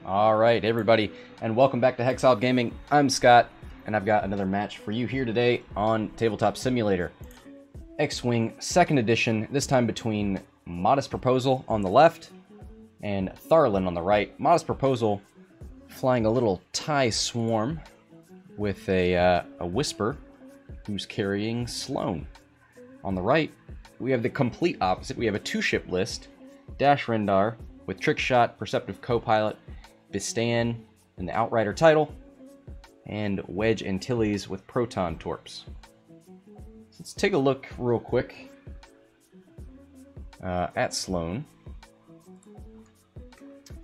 Alright, everybody, and welcome back to Hexiled Gaming. I'm Scott, and I've got another match for you here today on Tabletop Simulator. X-Wing 2nd Edition, this time between Modest Proposal on the left and Tharlin on the right. Modest Proposal flying a little TIE swarm with a Whisper who's carrying Sloane. On the right, we have the complete opposite. We have a two-ship list. Dash Rendar with Trickshot, Perceptive Copilot, Bistan in the Outrider title, and Wedge Antilles with Proton Torps. So let's take a look real quick at Sloane.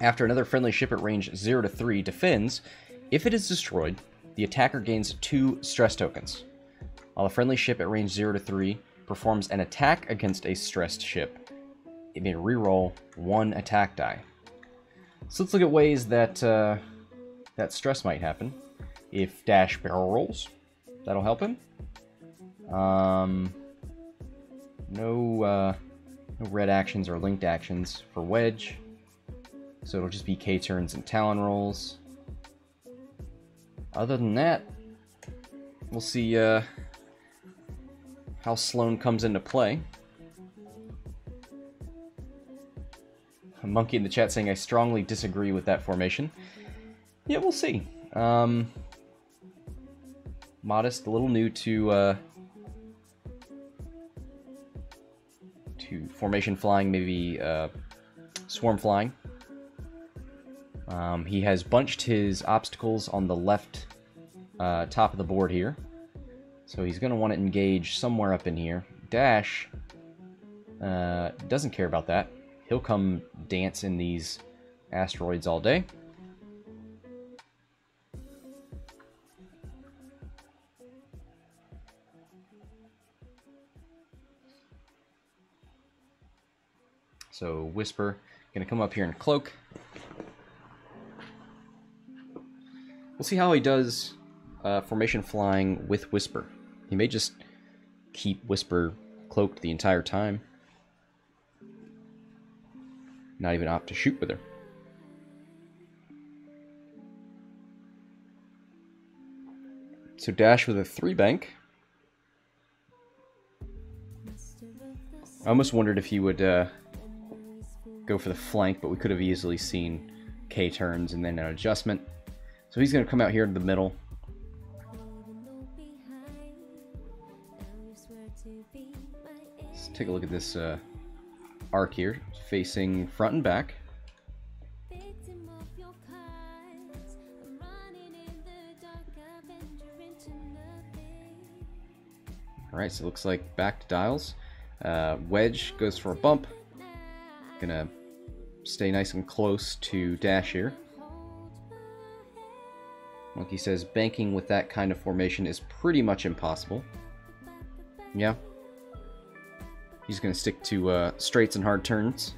After another friendly ship at range 0 to 3 defends, if it is destroyed, the attacker gains 2 stress tokens. While a friendly ship at range 0 to 3 performs an attack against a stressed ship, it may reroll 1 attack die. So let's look at ways that that stress might happen. If Dash barrel rolls, that'll help him. No red actions or linked actions for Wedge, so it'll just be K turns and Talon rolls. Other than that, we'll see how Sloane comes into play. A monkey in the chat saying, I strongly disagree with that formation. Yeah, we'll see. Modest, a little new to formation flying, maybe swarm flying. He has bunched his obstacles on the left top of the board here. So he's going to want to engage somewhere up in here. Dash doesn't care about that. He'll come dance in these asteroids all day. So Whisper gonna come up here and cloak. We'll see how he does formation flying with Whisper. He may just keep Whisper cloaked the entire time. Not even opt to shoot with her. So Dash with a 3 bank. I almost wondered if he would go for the flank, but we could have easily seen K turns and then an adjustment. So he's going to come out here in the middle. Let's take a look at this arc here, facing front and back. Alright, so it looks like back to dials. Wedge goes for a bump. Gonna stay nice and close to Dash here. Monkey says banking with that kind of formation is pretty much impossible. Yeah. He's going to stick to straights and hard turns.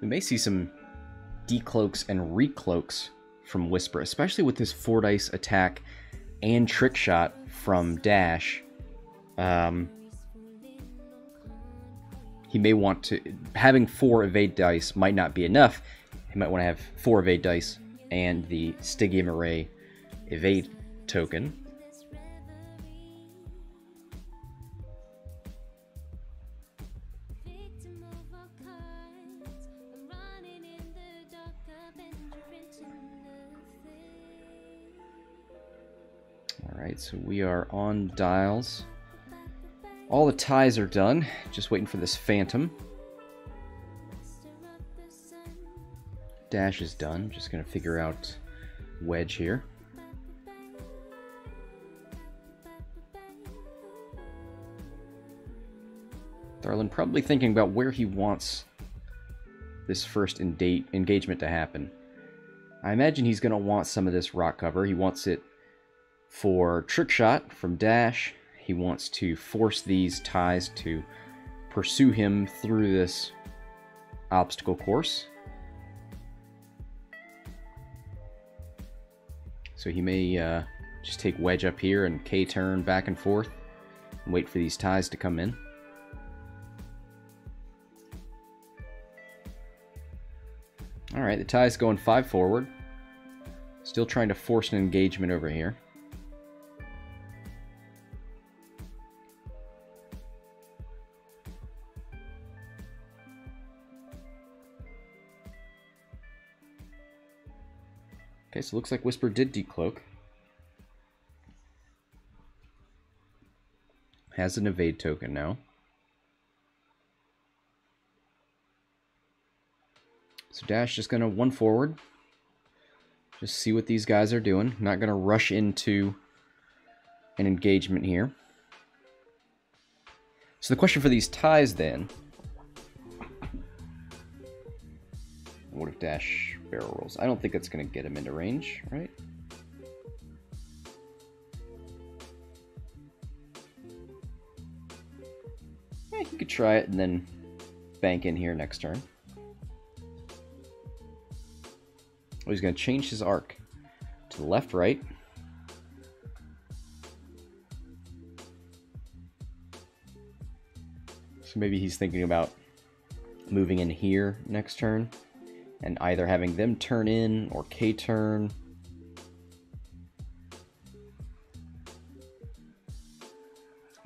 We may see some decloaks and recloaks from Whisper, especially with this 4 dice attack and trick shot from Dash. He may want to... Having 4 evade dice might not be enough. He might want to have 4 evade dice and the Stygium Array evade token. Alright, so we are on dials. All the ties are done. Just waiting for this Phantom. Dash is done. Just going to figure out Wedge here. Tharlin probably thinking about where he wants this first engagement to happen. I imagine he's going to want some of this rock cover. He wants it for trick shot from Dash. He wants to force these ties to pursue him through this obstacle course. So he may just take Wedge up here and K-turn back and forth and wait for these ties to come in. Alright, the tie's going 5 forward. Still trying to force an engagement over here. Okay, so it looks like Whisper did decloak. Has an evade token now. So Dash just gonna 1 forward. Just see what these guys are doing. Not gonna rush into an engagement here. So the question for these ties then, what if Dash barrel rolls? I don't think that's gonna get him into range, right? Yeah, he could try it and then bank in here next turn. Oh, he's going to change his arc to the left, right. So maybe he's thinking about moving in here next turn and either having them turn in or K-turn.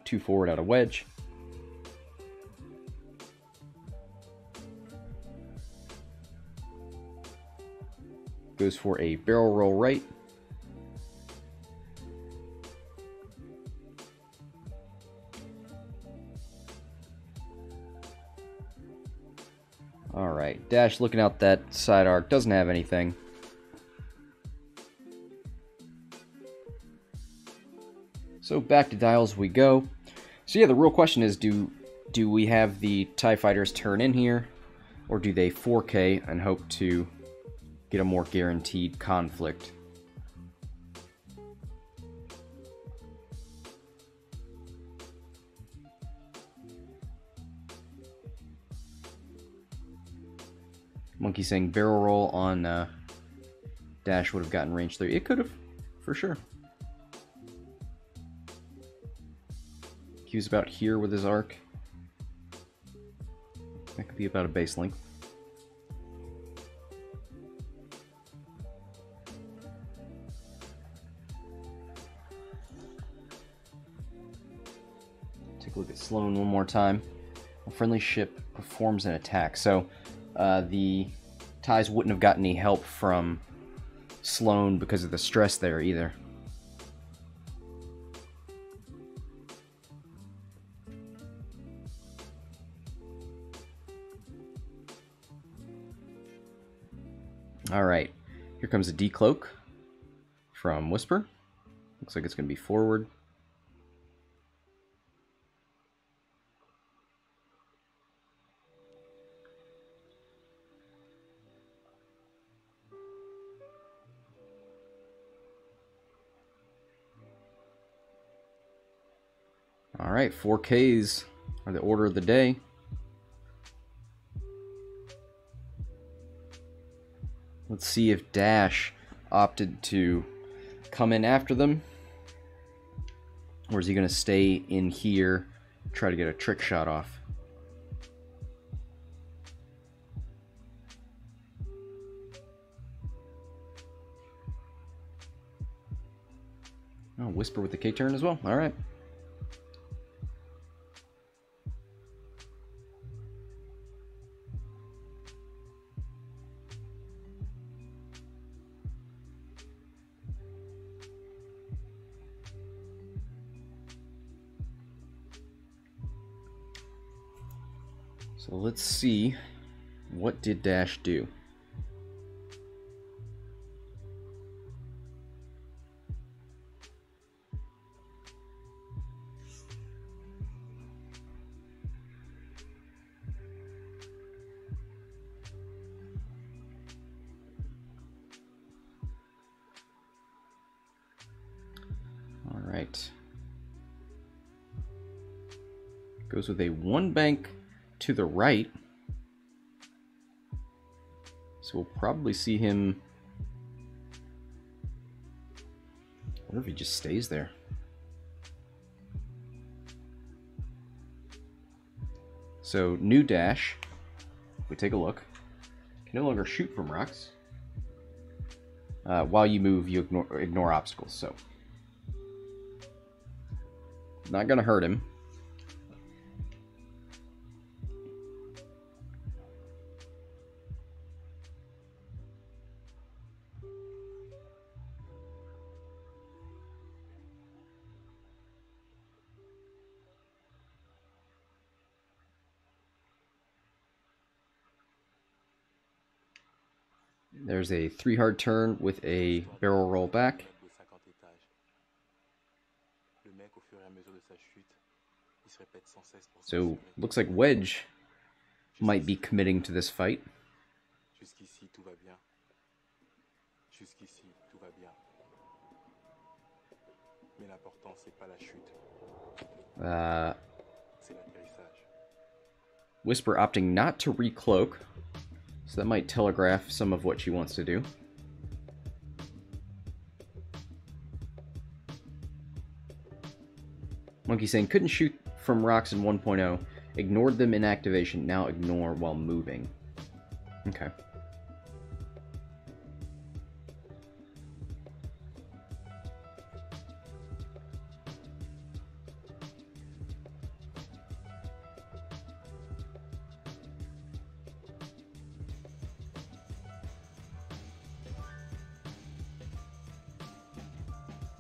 Two forward out of Wedge. Goes for a barrel roll right. Alright, Dash looking out that side arc, doesn't have anything. So back to dials we go. So yeah, the real question is, do we have the TIE Fighters turn in here, or do they 4K and hope to get a more guaranteed conflict? Monkey saying barrel roll on Dash would have gotten range 3. It could have, for sure. He was about here with his arc. That could be about a base length. Take a look at Sloan one more time. A friendly ship performs an attack. So the ties wouldn't have gotten any help from Sloan because of the stress there either. Alright, here comes a decloak from Whisper. Looks like it's going to be forward. Alright, 4Ks are the order of the day. Let's see if Dash opted to come in after them, or is he going to stay in here, try to get a trick shot off? Oh, Whisper with the K-turn as well. All right. So let's see, what did Dash do? All right. Goes with a one bank to the right. So we'll probably see him... I wonder if he just stays there. So, new dash. If we take a look. You can no longer shoot from rocks. While you move, you ignore obstacles, so... Not gonna hurt him. There's a 3 hard turn with a barrel roll back. So, looks like Wedge might be committing to this fight. Whisper opting not to recloak, so that might telegraph some of what she wants to do. Monkey saying, couldn't shoot from rocks in 1.0. Ignored them in activation. Now ignore while moving. Okay.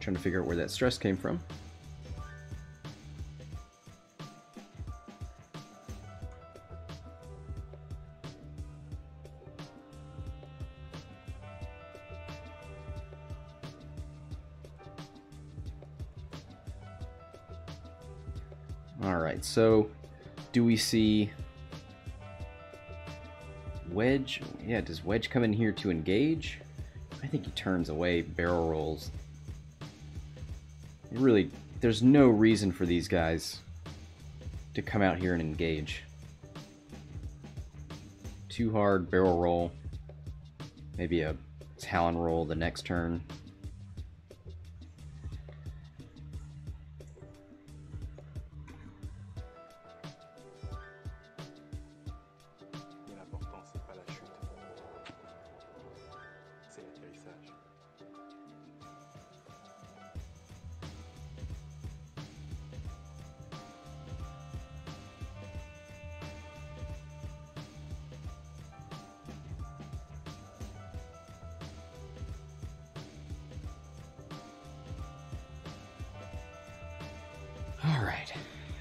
Trying to figure out where that stress came from. Alright, so do we see Wedge? Yeah, does Wedge come in here to engage? I think he turns away, barrel rolls. Really, there's no reason for these guys to come out here and engage. Too hard, barrel roll. Maybe a talon roll the next turn. Alright,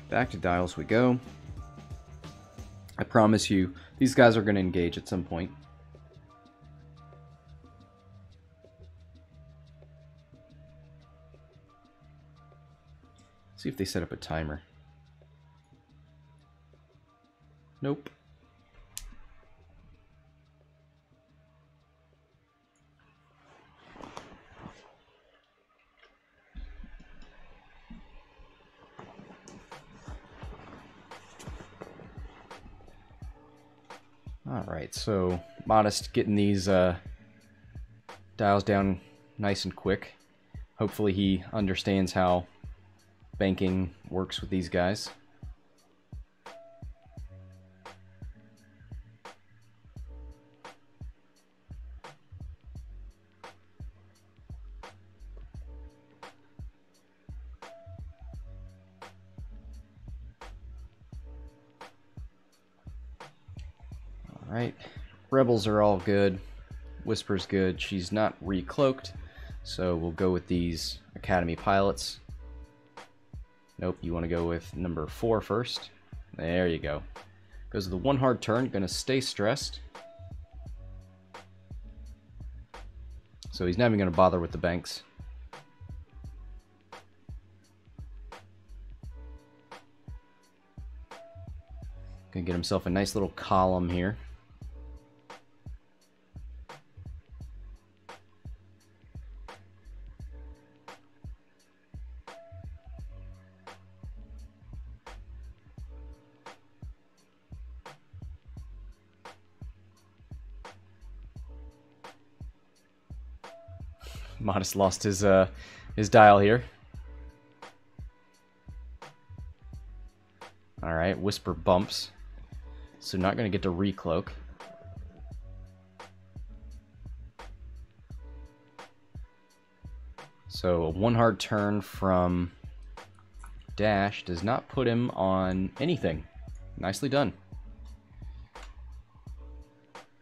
back to dials we go. I promise you, these guys are going to engage at some point. See if they set up a timer. Nope. Alright, so Modest getting these dials down nice and quick. Hopefully he understands how banking works with these guys. Alright, Rebels are all good. Whisper's good. She's not recloaked, so we'll go with these Academy pilots. Nope, you want to go with number 4 first. There you go. Goes to the 1 hard turn, gonna stay stressed. So he's not even gonna bother with the banks. Gonna get himself a nice little column here. Modest lost his dial here. Alright, Whisper bumps. So not going to get to recloak. So a one hard turn from Dash does not put him on anything. Nicely done.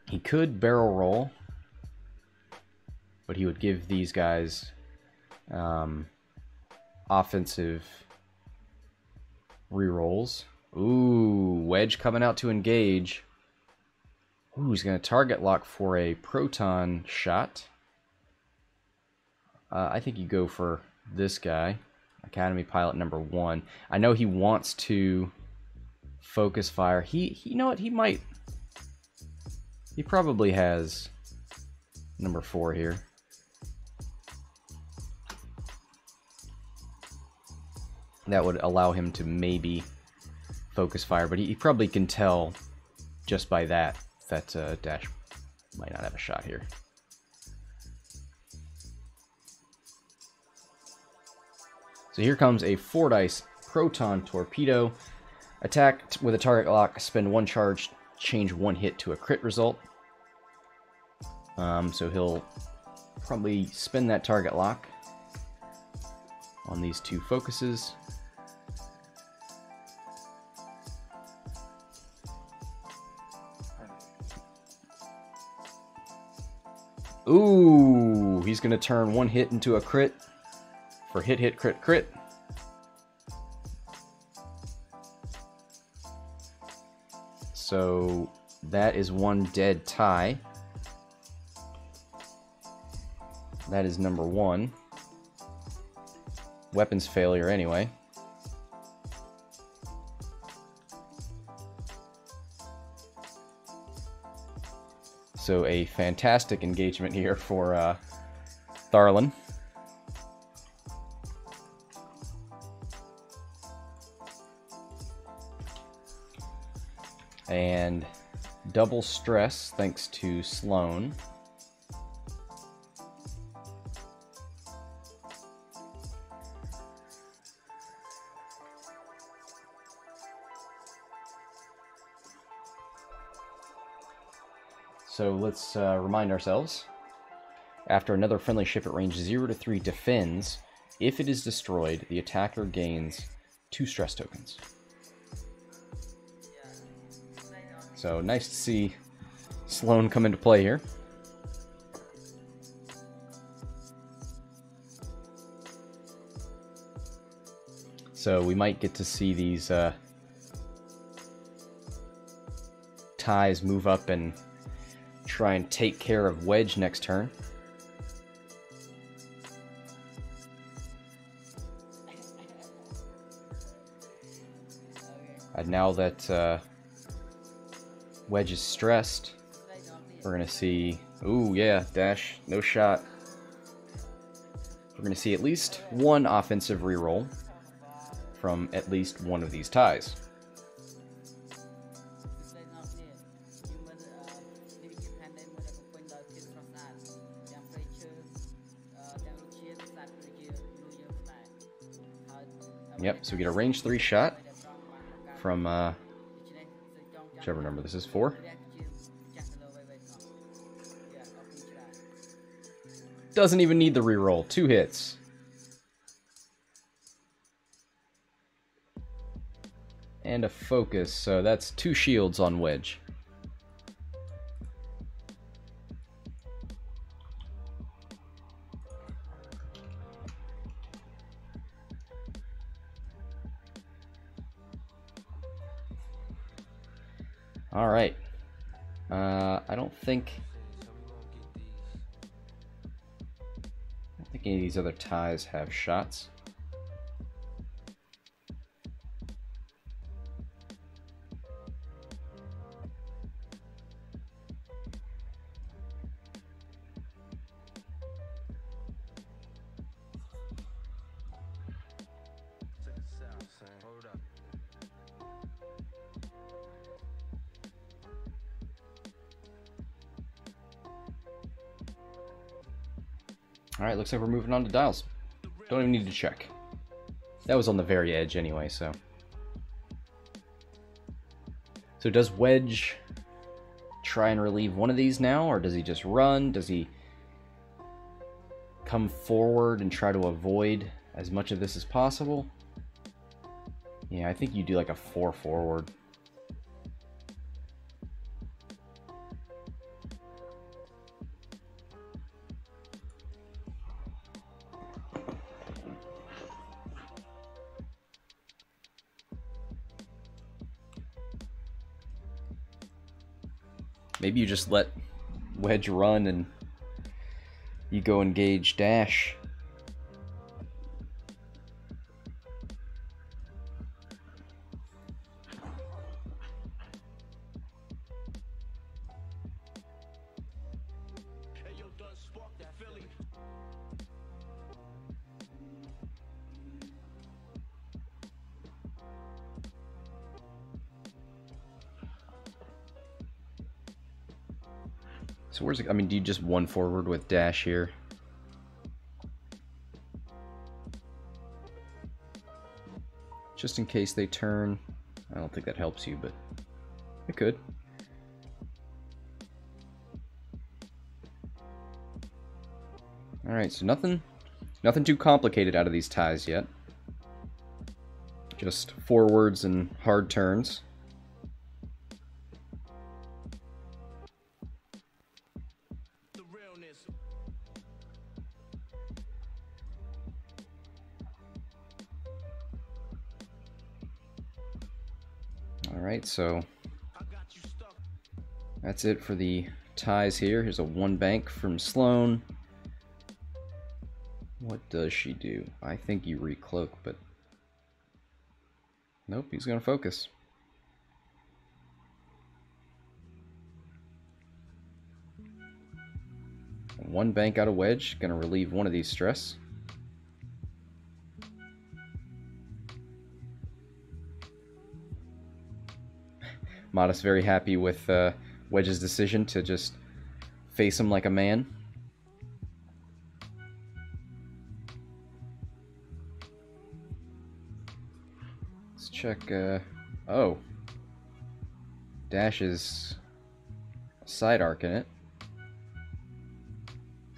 He could barrel roll, but he would give these guys offensive rerolls. Ooh, Wedge coming out to engage. Ooh, he's going to target lock for a proton shot. I think you go for this guy, Academy Pilot number 1. I know he wants to focus fire. You know what? He might. He probably has number 4 here. That would allow him to maybe focus fire, but he probably can tell just by that Dash might not have a shot here. So here comes a 4-dice Proton Torpedo. Attack with a target lock, spend 1 charge, change 1 hit to a crit result. So he'll probably spend that target lock on these 2 focuses. Ooh, he's going to turn 1 hit into a crit for hit, hit, crit, crit. So that is 1 dead tie. That is number 1. Weapons failure anyway. So a fantastic engagement here for Tharlin. And double stress thanks to Sloan. So let's remind ourselves. After another friendly ship at range 0 to 3 defends, if it is destroyed, the attacker gains 2 stress tokens. So nice to see Sloan come into play here. So we might get to see these ties move up and try and take care of Wedge next turn. And now that Wedge is stressed, we're going to see... Ooh, yeah, Dash, no shot. We're going to see at least 1 offensive reroll from at least one of these ties. Yep, so we get a range 3 shot from whichever number this is, 4. Doesn't even need the reroll, 2 hits. And a focus, so that's 2 shields on Wedge. All right. I don't think any of these other ties have shots. Alright, looks like we're moving on to dials. Don't even need to check. That was on the very edge anyway, so. So does Wedge try and relieve one of these now, or does he just run? Does he come forward and try to avoid as much of this as possible? Yeah, I think you do like a 4 forward. Maybe you just let Wedge run and you go engage dash. So where's it? I mean, do you just 1 forward with dash here? Just in case they turn. I don't think that helps you, but it could. Alright, so nothing too complicated out of these ties yet. Just forwards and hard turns. Alright, so that's it for the ties here. Here's a 1 bank from Sloan. What does she do? I think you recloak, but nope, he's going to focus. One bank out of Wedge, going to relieve one of these stress. Modest very happy with Wedge's decision to just face him like a man. Let's check, oh. Dash is side arc in it.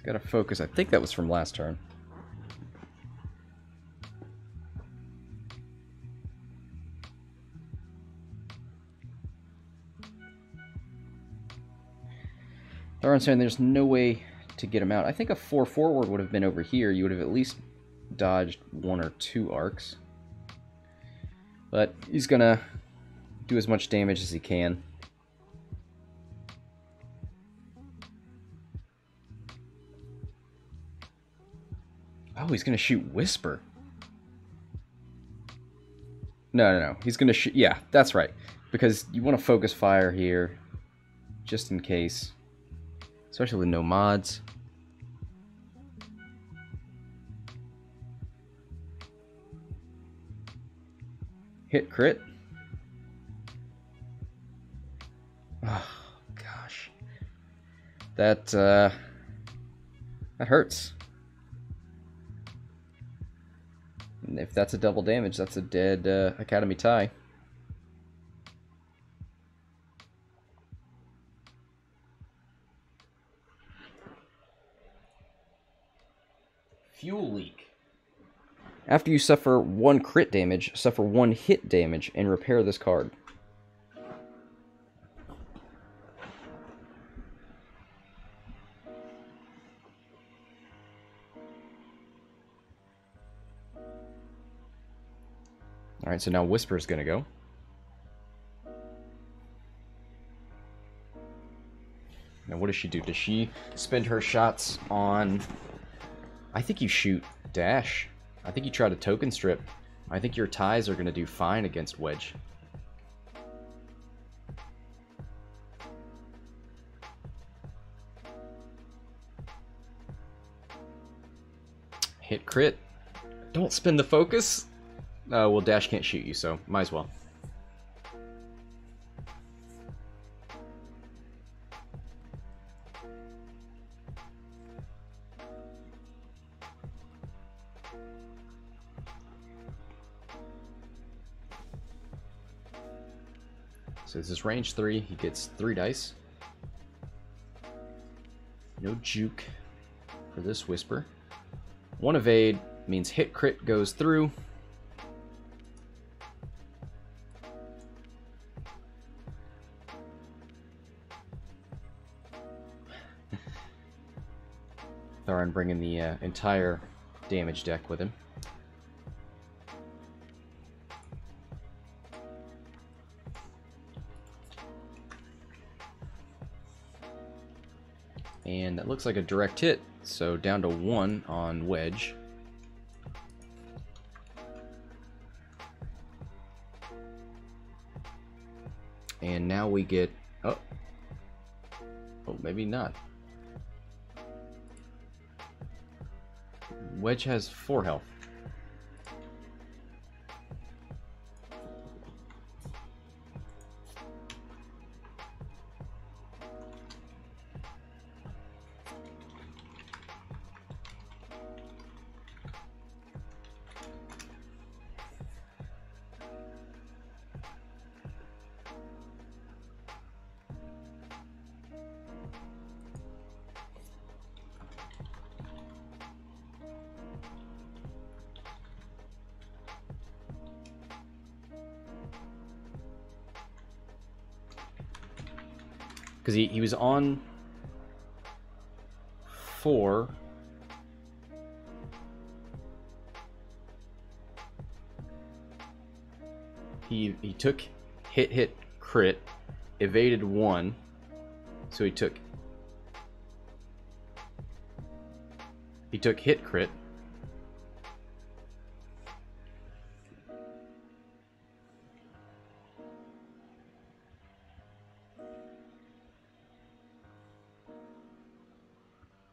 Gotta focus. I think that was from last turn. Tharlin's saying there's no way to get him out. I think a 4 forward would have been over here. You would have at least dodged 1 or 2 arcs. But he's gonna do as much damage as he can. Oh, he's gonna shoot Whisper. No. He's gonna shoot. Yeah, that's right. Because you want to focus fire here, just in case. Especially with no mods. Hit crit. Oh gosh, that hurts. And if that's a double damage, that's a dead Academy tie. Fuel leak. After you suffer 1 crit damage, suffer 1 hit damage and repair this card. Alright, so now Whisper's gonna go. Now what does she do? Does she spend her shots on... I think you shoot dash. I think you try to token strip. I think your ties are going to do fine against Wedge. Hit crit. Don't spin the focus. Well, dash can't shoot you, so might as well. So this is range 3. He gets 3 dice. No juke for this Whisper. 1 evade means hit crit goes through. Tharlin bringing the entire damage deck with him. And that looks like a direct hit, so down to 1 on Wedge. And now we get... Oh, maybe not. Wedge has 4 health. Because he was on 4. He took hit crit, evaded 1, so he took hit crit.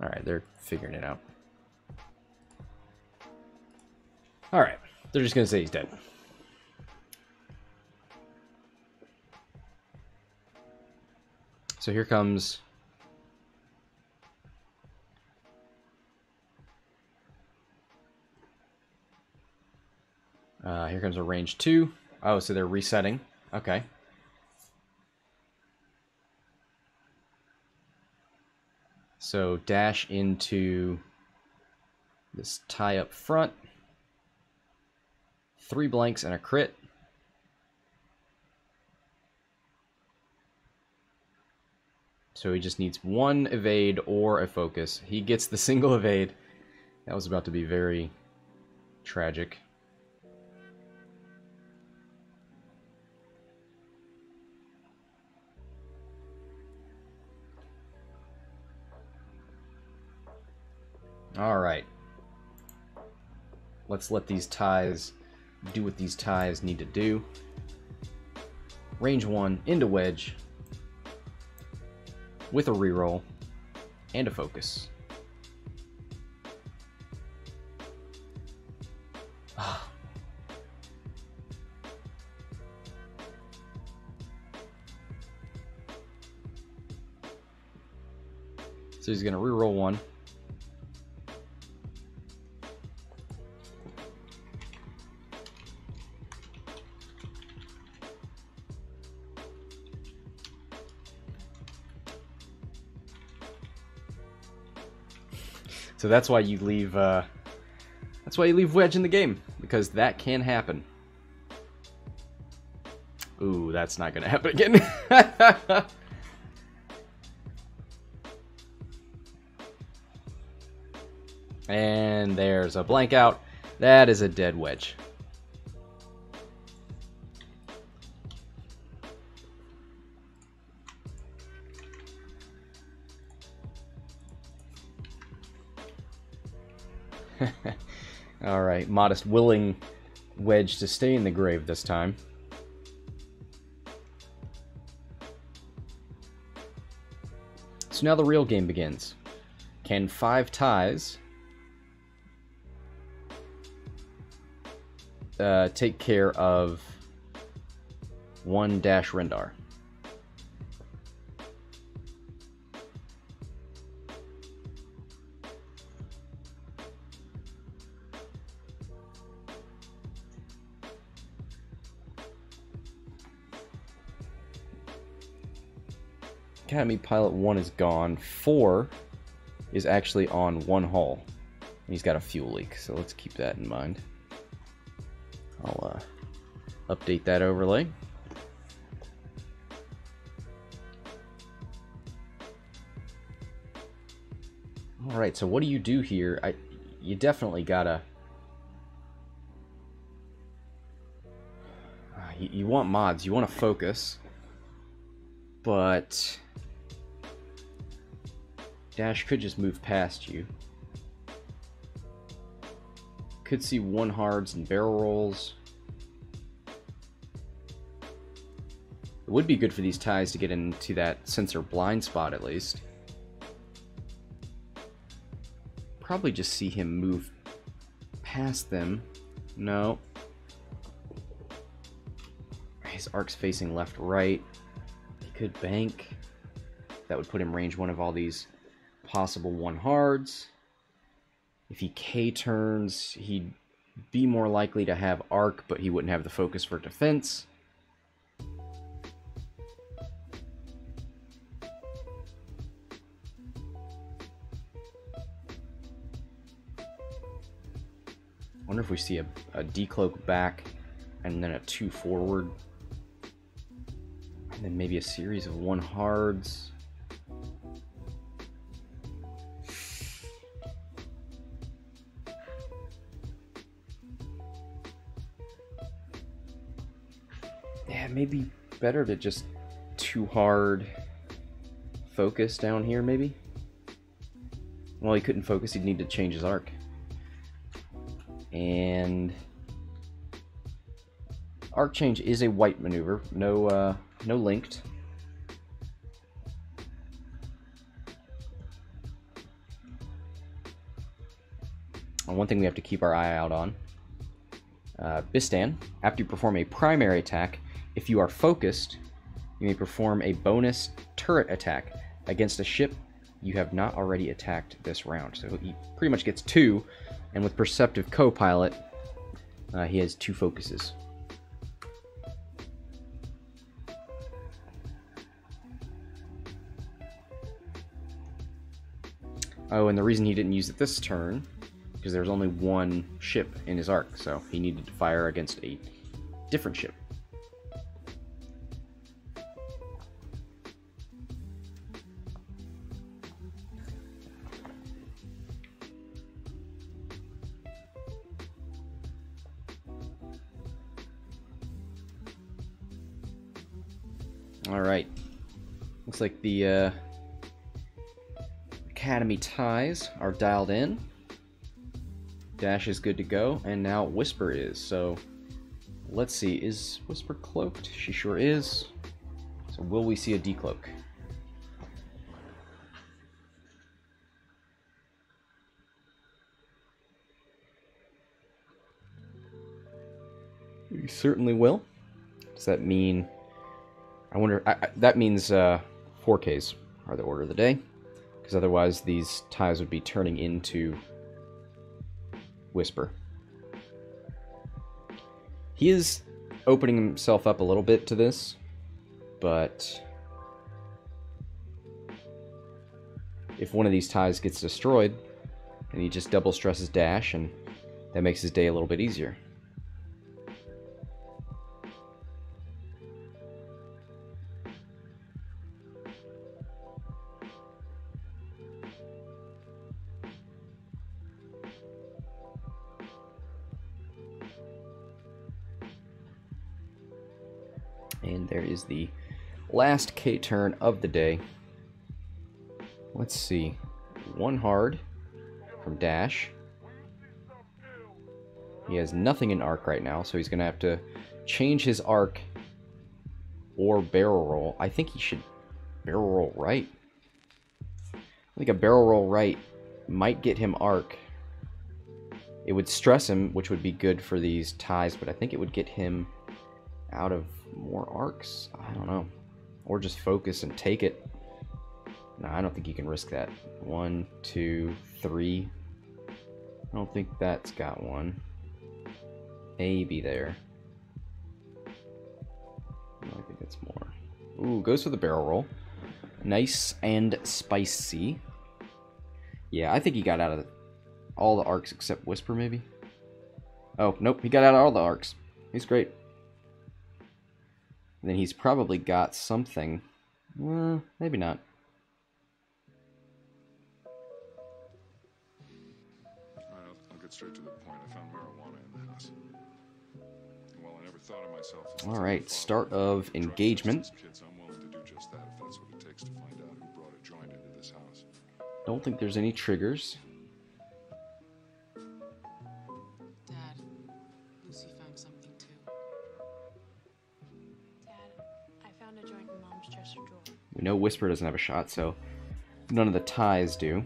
Alright, they're figuring it out. Alright, they're just going to say he's dead. So here comes... here comes a range 2. Oh, so they're resetting. Okay. So dash into this tie up front. 3 blanks and a crit. So he just needs 1 evade or a focus. He gets the single evade. That was about to be very tragic. All right. Let's let these ties do what these ties need to do. Range 1 into Wedge with a reroll and a focus. So he's going to reroll 1. So that's why you leave. That's why you leave Wedge in the game, because that can happen. Ooh, that's not gonna happen again. And there's a blank out. That is a dead Wedge. Alright, Modest willing Wedge to stay in the grave this time. So now the real game begins. Can 5 ties take care of 1 Rendar? Academy Pilot 1 is gone. 4 is actually on one hull. And he's got a fuel leak, so let's keep that in mind. I'll update that overlay. Alright, so what do you do here? You definitely gotta... You want mods, you want to focus, but Dash could just move past you. Could see one hards and barrel rolls. It would be good for these ties to get into that sensor blind spot at least. Probably just see him move past them. No. His arc's facing left, right. He could bank. That would put him range 1 of all these possible 1 hards. If he K turns, he'd be more likely to have arc, but he wouldn't have the focus for defense. Wonder if we see a decloak back and then a 2 forward. And then maybe a series of 1 hards. Yeah, maybe better to just 2 hard focus down here, maybe? Well, he couldn't focus, he'd need to change his arc. And arc change is a white maneuver, no linked. And one thing we have to keep our eye out on. Bistan, after you perform a primary attack, if you are focused, you may perform a bonus turret attack against a ship you have not already attacked this round. So he pretty much gets 2, and with Perceptive Co-Pilot, he has 2 focuses. Oh, and the reason he didn't use it this turn, because there's only 1 ship in his arc, so he needed to fire against a different ship. Alright, looks like the Academy ties are dialed in. Dash is good to go, and now Whisper is. So let's see, is Whisper cloaked? She sure is. So will we see a decloak? We certainly will. Does that mean... I wonder... that means 4Ks are the order of the day. Because otherwise these ties would be turning into Whisper. He is opening himself up a little bit to this, but if one of these ties gets destroyed, then he just double stresses Dash, and that makes his day a little bit easier. And there is the last K turn of the day. Let's see. 1 hard from Dash. He has nothing in arc right now, so he's going to have to change his arc or barrel roll. I think he should barrel roll right. I think a barrel roll right might get him arc. It would stress him, which would be good for these ties, but I think it would get him out of more arcs. I don't know. Or just focus and take it. No, I don't think you can risk that. 1, 2, 3. I don't think that's got 1. Maybe there. No, I think it's more. Ooh, goes for the barrel roll. Nice and spicy. Yeah, I think he got out of all the arcs except Whisper, maybe? Oh, nope, he got out of all the arcs. He's great. And then he's probably got something. Well, maybe not. I'll get straight to the point. I found marijuana in the house. Well, I never thought of myself as all right, start of engagement. Kids, I'm willing to do just that if that's what it takes to find out who brought a joint into this house. Don't think there's any triggers. Dad, Lucy found something too. Dad, I found a joint in Mom's dresser drawer. We know Whisper doesn't have a shot, so none of the ties do.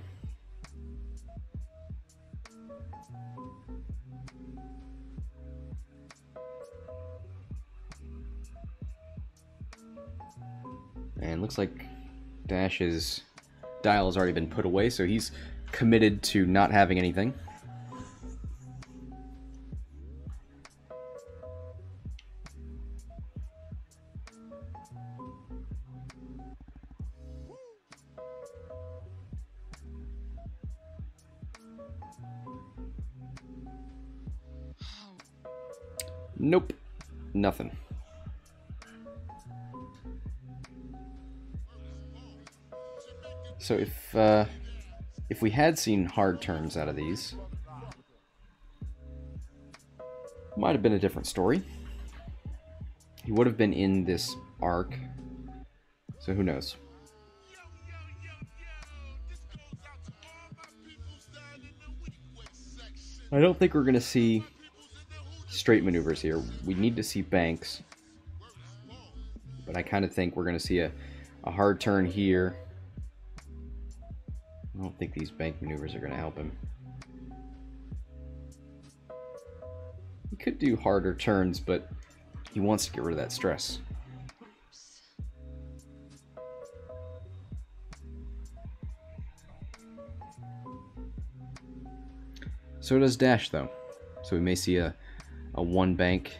And looks like Dash's dial has already been put away, so he's committed to not having anything. Nope, nothing. So if we had seen hard turns out of these, might have been a different story. He would have been in this arc, so who knows. I don't think we're going to see straight maneuvers here. We need to see banks, but I kind of think we're going to see a hard turn here. I don't think these bank maneuvers are going to help him. He could do harder turns, but he wants to get rid of that stress. So does Dash, though. So we may see a one bank.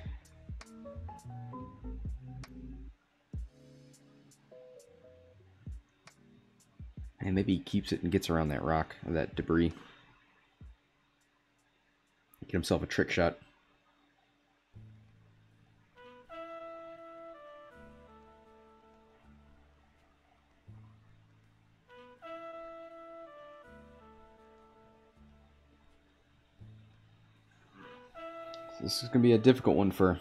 And maybe he keeps it and gets around that rock, or that debris. Get himself a trick shot. This is going to be a difficult one for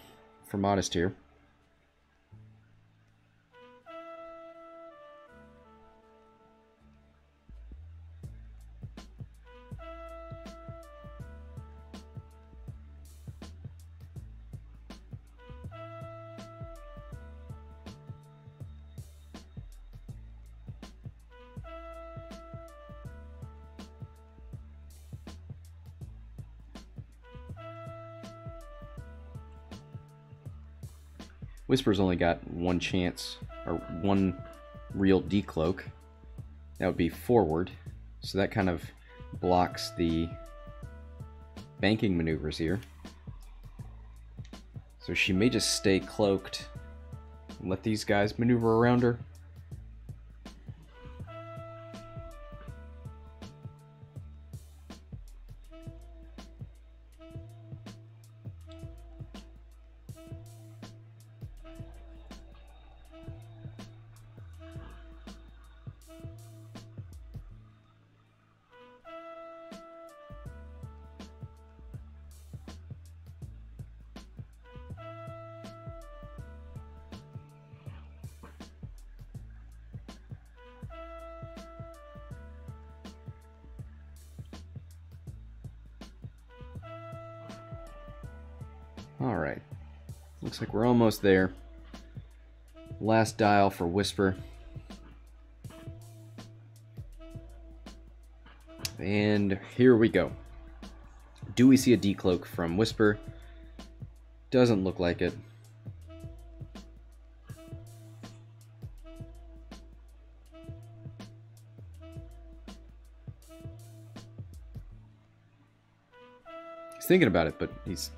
Modest here. Whisper's only got one chance, or one real decloak. That would be forward, so that kind of blocks the banking maneuvers here. So she may just stay cloaked and let these guys maneuver around her. Alright, looks like we're almost there. Last dial for Whisper. And here we go. Do we see a decloak from Whisper? Doesn't look like it. He's thinking about it, but he's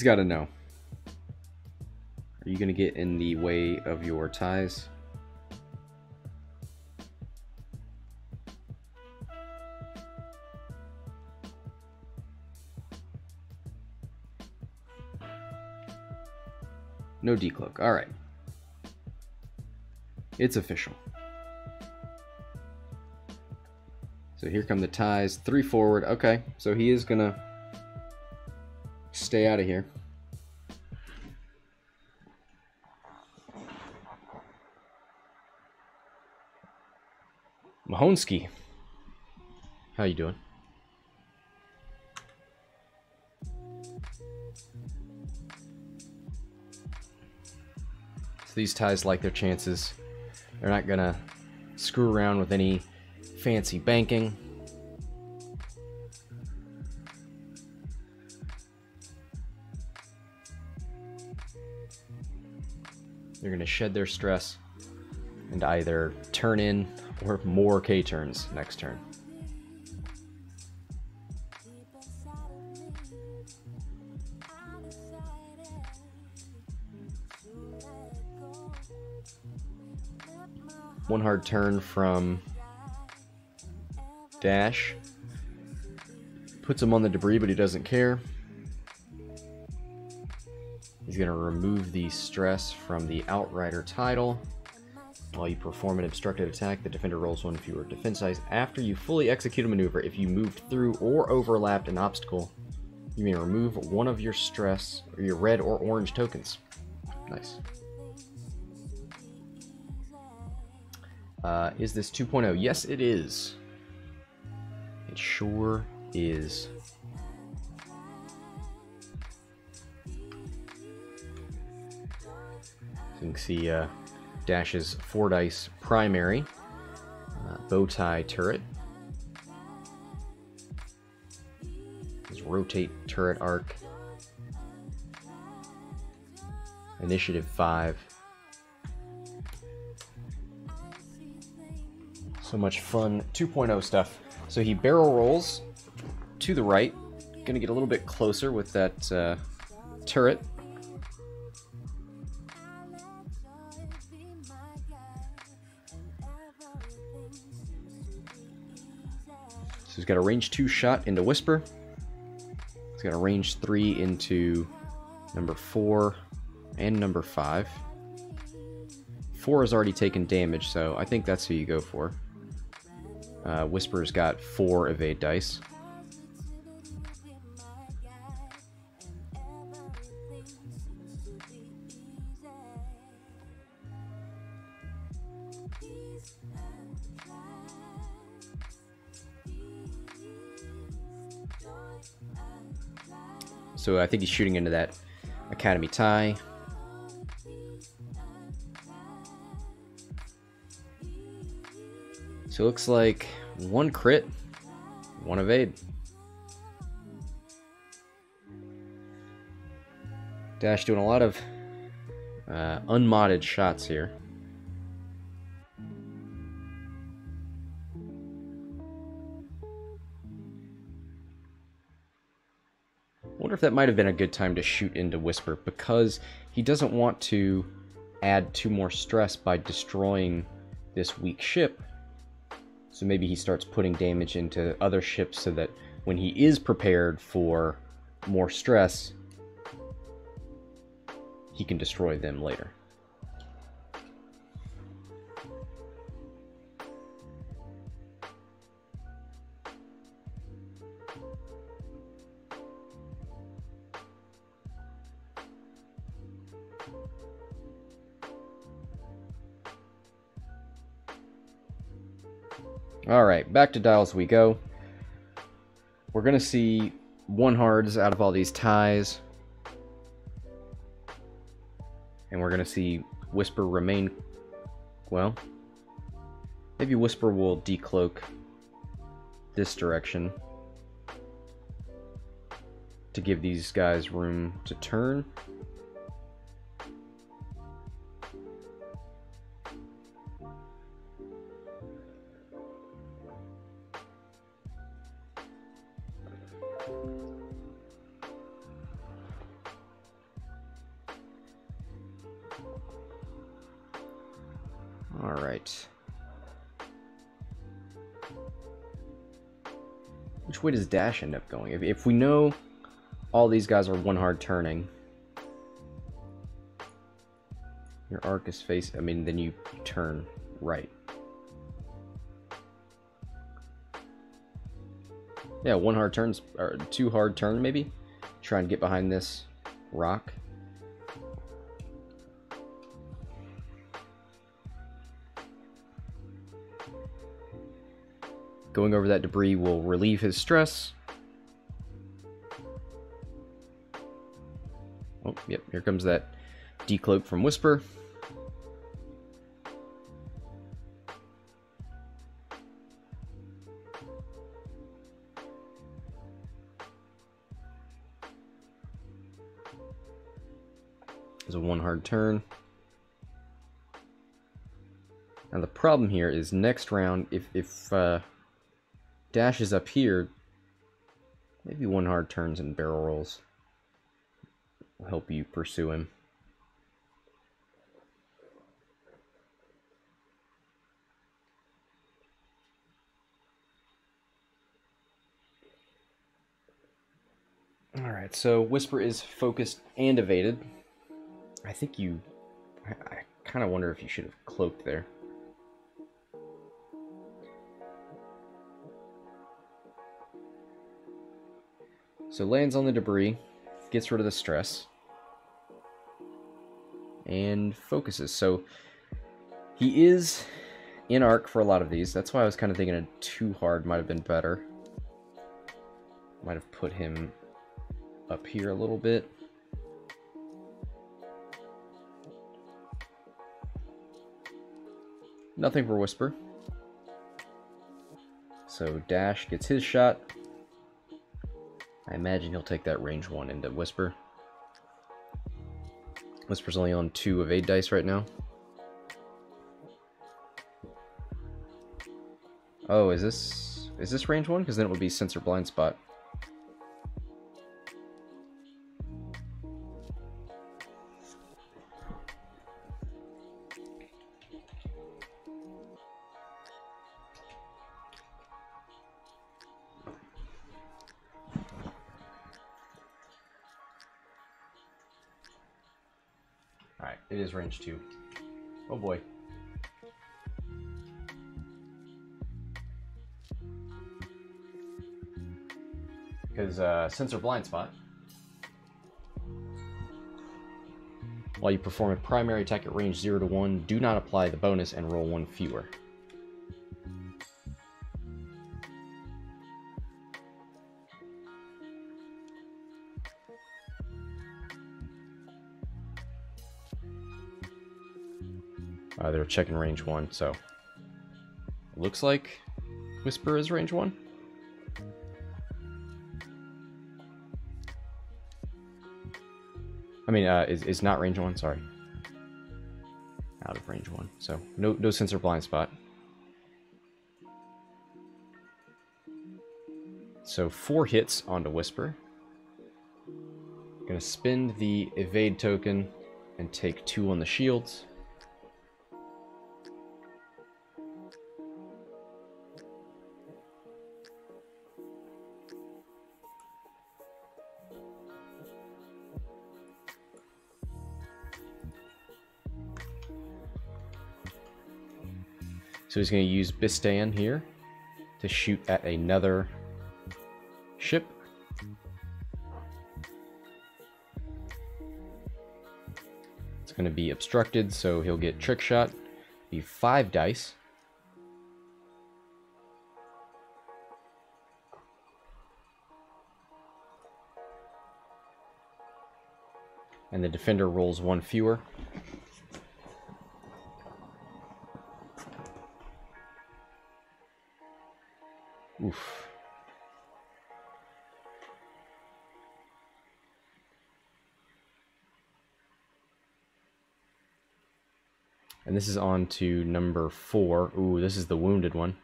got to know. Are you going to get in the way of your ties? No decloak. All right. It's official. So here come the ties. 3 forward. Okay, so he is going to stay out of here. Mahonsky. How you doing? So these ties like their chances. They're not going to screw around with any fancy banking. They're going to shed their stress and either turn in or more K turns next turn. One hard turn from Dash. Puts him on the debris, but he doesn't care. He's going to remove the stress from the Outrider title. While you perform an obstructed attack, the defender rolls 1 fewer defense dice. After you fully execute a maneuver, if you moved through or overlapped an obstacle, you may remove one of your stress or your red or orange tokens. Nice. Is this 2.0? Yes, it is. It sure is. So you can see Dash's 4 dice primary bow tie turret. His rotate turret arc. Initiative 5. So much fun 2.0 stuff. So he barrel rolls to the right. Gonna get a little bit closer with that turret. So he's got a range 2 shot into Whisper. He's got a range 3 into number 4 and number 5. 4 has already taken damage, so I think that's who you go for. Whisper's got 4 evade dice. So I think he's shooting into that Academy tie. So it looks like 1 crit, 1 evade. Dash doing a lot of unmodded shots here. I wonder if that might have been a good time to shoot into Whisper, because he doesn't want to add 2 more stress by destroying this weak ship. So maybe he starts putting damage into other ships so that when he is prepared for more stress, he can destroy them later. Alright, back to dials we go. We're going to see 1 hards out of all these ties. And we're going to see Whisper remain... Well, maybe Whisper will decloak this direction to give these guys room to turn. All right. Which way does Dash end up going? If we know all these guys are 1 hard turning, Your arc is I mean, then you turn right. Yeah, one hard turns, or two hard turn maybe. Try and get behind this rock. Going over that debris will relieve his stress. Oh, yep, here comes that decloak from Whisper. There's a one hard turn. Now the problem here is next round, if Dash is up here, maybe one hard turns and barrel rolls will help you pursue him. Alright, so Whisper is focused and evaded. I think I kind of wonder if you should have cloaked there. So lands on the debris, gets rid of the stress, and focuses. So he is in arc for a lot of these. That's why I was kind of thinking a too hard might have been better. Might have put him up here a little bit. Nothing for Whisper. So Dash gets his shot. I imagine he'll take that range one into Whisper. Whisper's only on 2 evade dice right now. Oh, is this range one? Because then it would be Sensor Blind Spot. Alright, it is range 2. Oh boy. Because Sensor Blind Spot, while you perform a primary attack at range 0 to 1, do not apply the bonus and roll 1 fewer. They're checking range 1, so looks like Whisper is range 1. I mean, is not range 1, sorry. Out of range 1, so no Sensor Blind Spot. So 4 hits onto Whisper. Gonna spend the evade token and take 2 on the shields. So he's going to use Bistan here to shoot at another ship. It's going to be obstructed, so he'll get Trick Shot. Be 5 dice. And the defender rolls 1 fewer. Oof. And this is on to number 4. Ooh, this is the wounded one.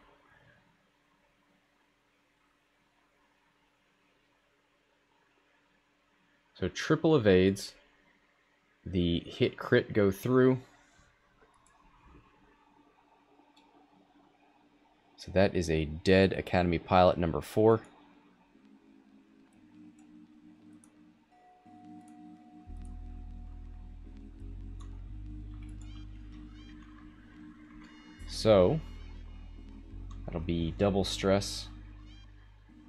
So triple evades. The hit crit go through. So that is a dead Academy pilot number 4. So that'll be double stress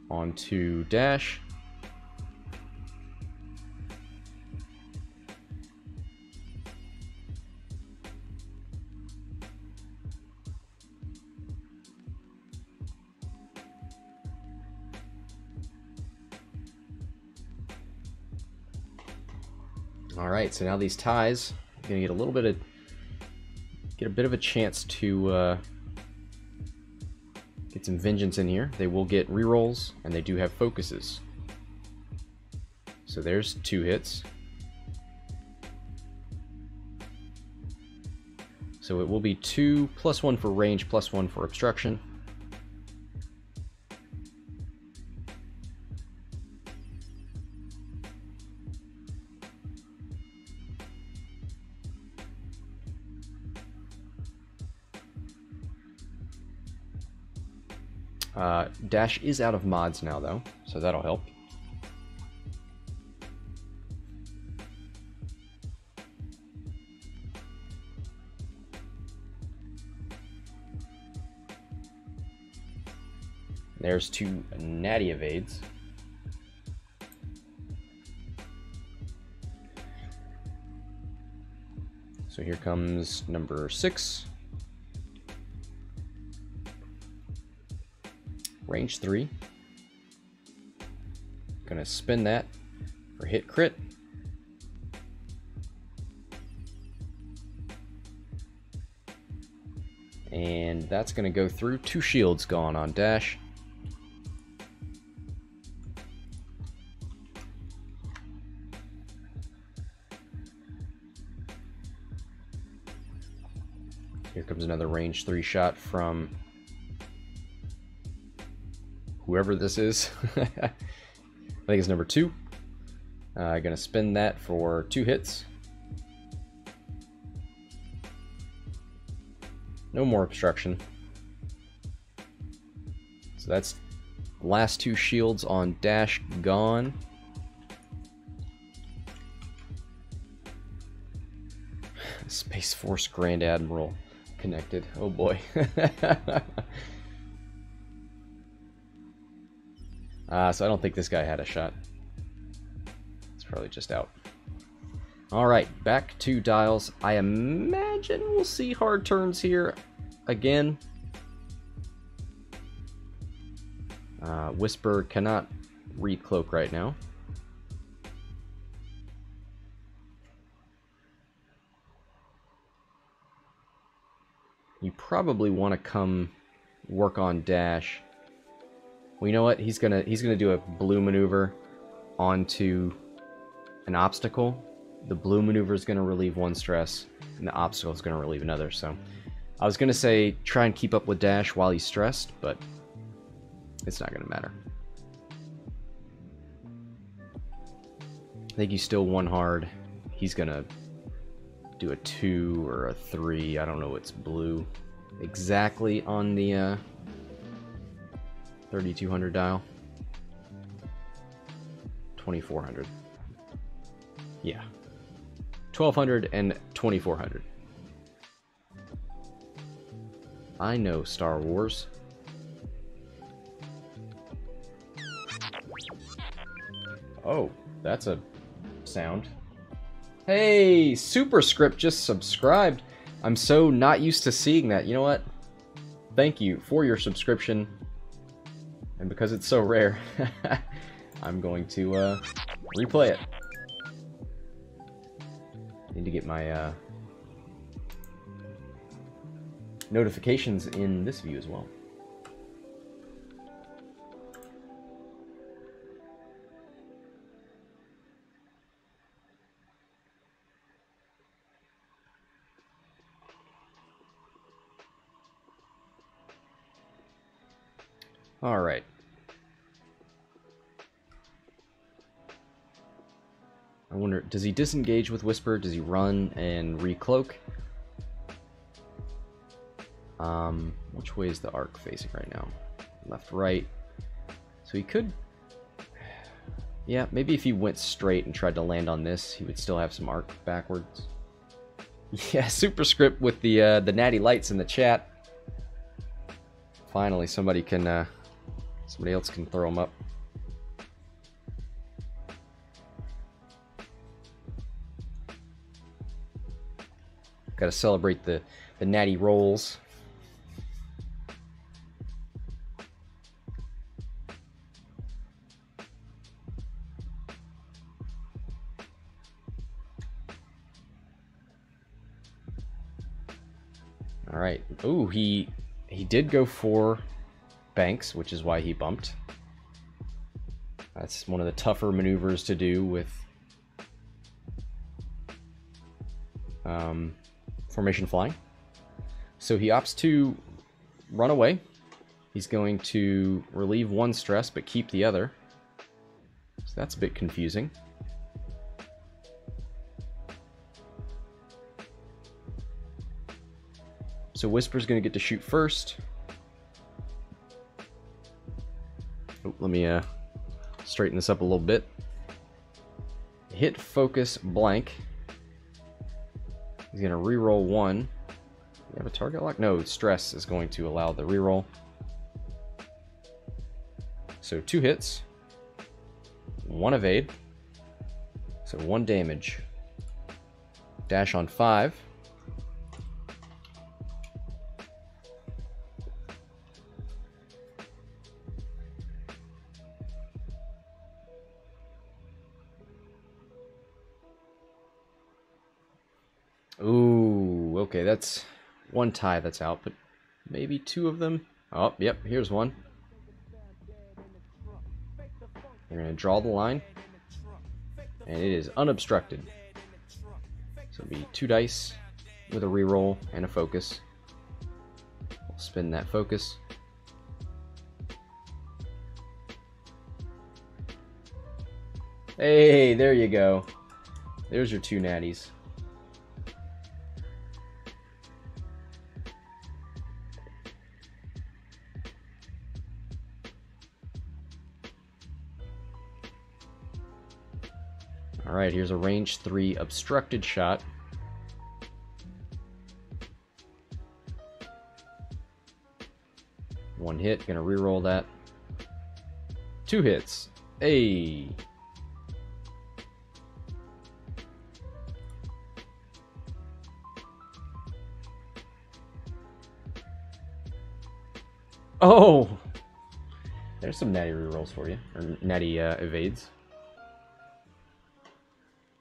onto dash. All right, so now these ties are gonna get a bit of a chance to get some vengeance in here. They will get rerolls, and they do have focuses. So there's 2 hits. So it will be 2 +1 for range, +1 for obstruction. Dash is out of mods now, though, so that'll help. There's 2 natty evades. So here comes number 6. Range 3. Gonna spin that for hit crit. And that's gonna go through. 2 shields gone on dash. Here comes another range 3 shot from whoever this is. I think it's number 2. Gonna spin that for 2 hits. No more obstruction. So that's last 2 shields on dash gone. Space Force Grand Admiral connected. Oh boy. So I don't think this guy had a shot. It's probably just out. Alright, back to dials. I imagine we'll see hard turns here again. Whisper cannot recloak right now. You probably want to come work on dash. Well, you know what? He's gonna do a blue maneuver onto an obstacle. The blue maneuver is gonna relieve 1 stress, and the obstacle is gonna relieve another. So, I was gonna say try and keep up with dash while he's stressed, but it's not gonna matter. I think he's still 1 hard. He's gonna do a 2 or a 3. I don't know what's blue exactly on the 3200 dial. 2400. Yeah. 1200 and 2400. I know Star Wars. Oh, that's a sound. Hey, Superscript just subscribed. I'm so not used to seeing that. You know what? Thank you for your subscription. And because it's so rare, I'm going to replay it. Need to get my notifications in this view as well. All right. I wonder, does he disengage with Whisper? Does he run and recloak? Which way is the arc facing right now? Left, right. So he could... Yeah, maybe if he went straight and tried to land on this, he would still have some arc backwards. Yeah, Superscript with the natty lights in the chat. Finally, somebody else can throw them up. Got to celebrate the natty rolls. All right. Ooh, he did go for banks, which is why he bumped. That's one of the tougher maneuvers to do with formation flying. So he opts to run away. He's going to relieve one stress but keep the other. So that's a bit confusing. So Whisper's going to get to shoot first. Oh, let me straighten this up a little bit. Hit, focus, blank. He's going to reroll one. You have a target lock? No, stress is going to allow the reroll. So 2 hits. 1 evade. So 1 damage. Dash on 5. Ooh, okay, that's 1 tie that's out, but maybe 2 of them. Oh, yep, here's one. We're going to draw the line, and it is unobstructed. So it'll be 2 dice with a reroll and a focus. We'll spin that focus. Hey, there you go. There's your 2 natties. Alright, here's a range 3 obstructed shot. One hit, gonna reroll that. 2 hits. Hey. Oh! There's some natty rerolls for you, or natty evades.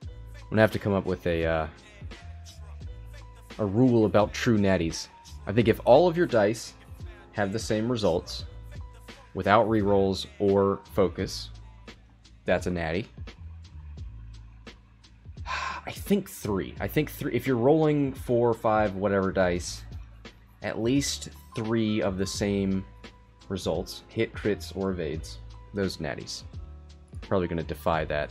I'm gonna have to come up with a rule about true natties. I think if all of your dice have the same results, without rerolls or focus, that's a natty. I think 3. I think 3. If you're rolling 4 or 5, whatever dice, at least 3 of the same results, hit, crits, or evades, those natties. Probably gonna defy that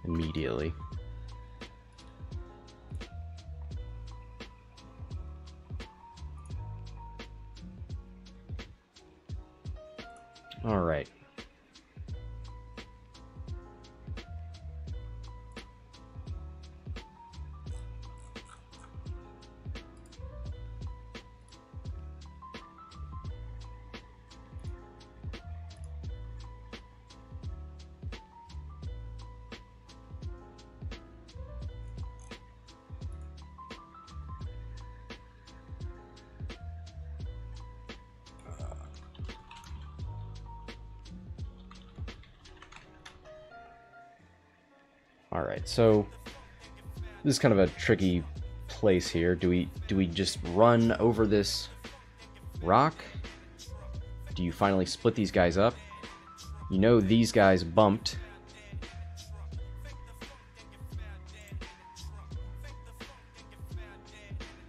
immediately. All right. Alright, so this is kind of a tricky place here. Do we just run over this rock? Do you finally split these guys up? You know these guys bumped.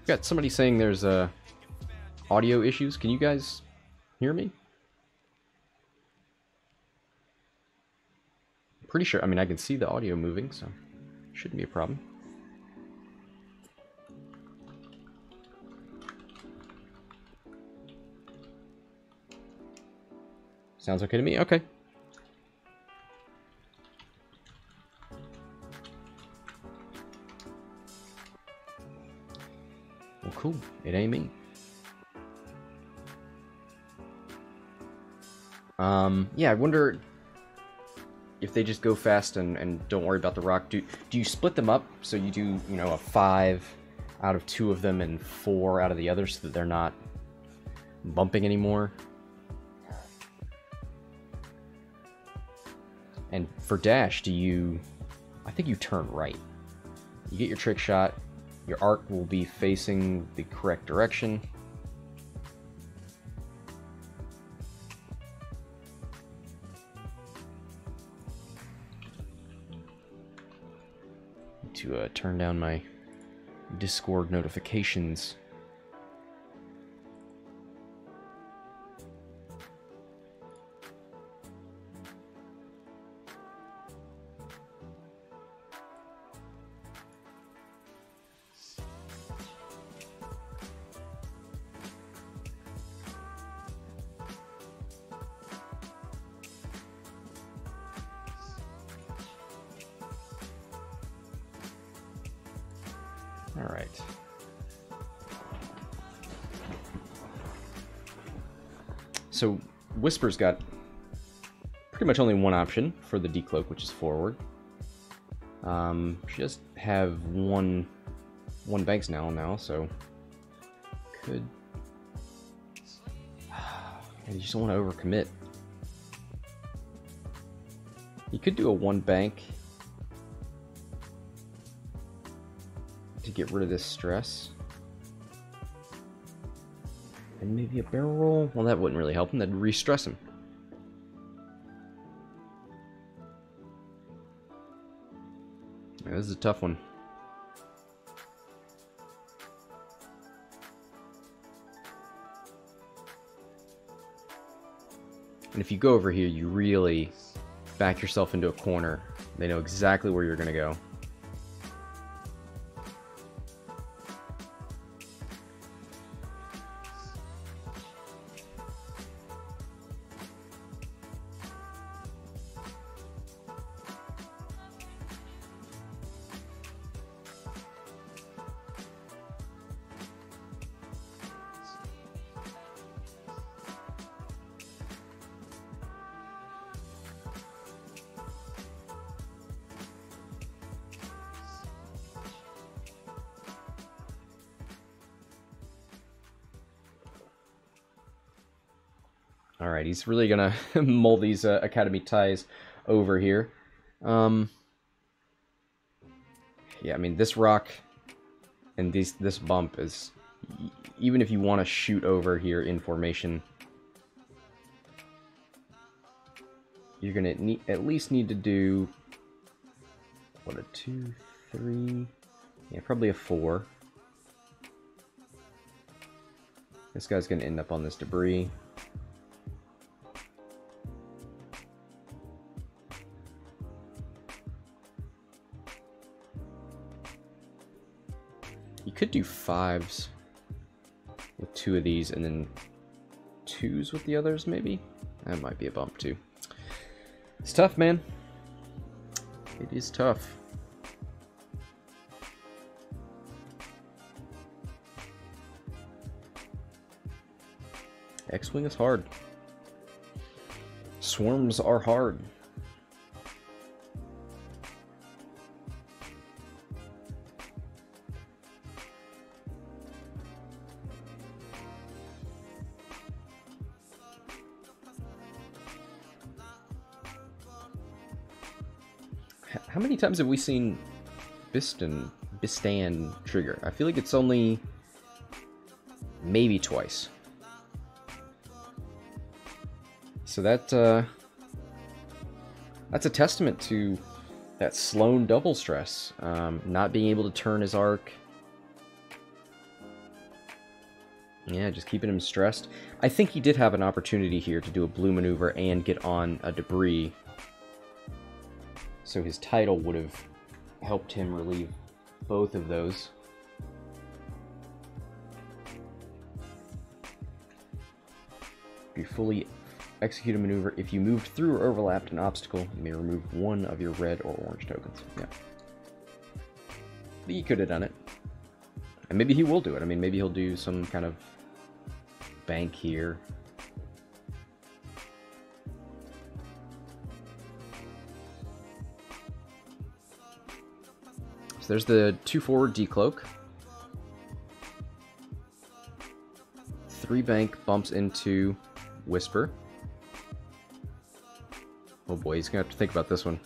Got somebody saying there's audio issues. Can you guys hear me? Pretty sure, I mean, I can see the audio moving, so shouldn't be a problem. Sounds okay to me? Okay. Well, cool. It ain't me. Yeah, I wonder if they just go fast and don't worry about the rock. Do you split them up so you do, you know, a 5 out of 2 of them and 4 out of the others so that they're not bumping anymore? And for dash, I think you turn right. You get your trick shot, your arc will be facing the correct direction. To turn down my Discord notifications. All right. So Whisper's got pretty much only one option for the decloak, which is forward. She does have one banks now, so could. You just don't want to overcommit. You could do a 1 bank to get rid of this stress. And maybe a barrel roll? Well, that wouldn't really help him. That'd re-stress him. Yeah, this is a tough one. And if you go over here, you really back yourself into a corner. They know exactly where you're going to go. Alright, he's really gonna mull these Academy ties over here. Yeah, I mean, this rock and this bump is... Even if you want to shoot over here in formation, you're gonna at least need to do... What, a 2, 3... Yeah, probably a 4. This guy's gonna end up on this debris. You could do 5s with 2 of these and then 2s with the others, maybe? That might be a bump, too. It's tough, man. It is tough. X-Wing is hard. Swarms are hard. How many times have we seen Bistan trigger? I feel like it's only maybe twice. So that's a testament to that Sloan double stress, not being able to turn his arc. Yeah, just keeping him stressed. I think he did have an opportunity here to do a blue maneuver and get on a debris. So his title would have helped him relieve both of those. If you fully execute a maneuver, if you moved through or overlapped an obstacle, you may remove 1 of your red or orange tokens. Yeah. But you could have done it. And maybe he will do it. I mean, maybe he'll do some kind of bank here. So there's the 2 forward decloak. 3 bank bumps into Whisper. Oh boy, he's gonna have to think about this one.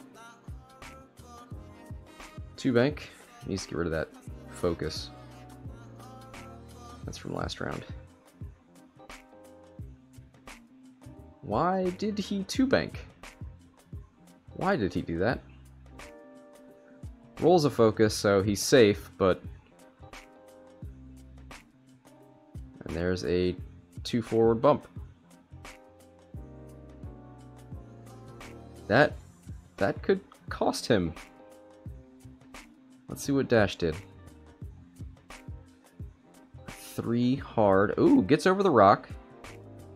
2 bank. He needs to get rid of that focus. That's from last round. Why did he 2 bank? Why did he do that? Rolls a focus, so he's safe, but... And there's a 2 forward bump. That could cost him. Let's see what Dash did. 3 hard. Ooh, gets over the rock.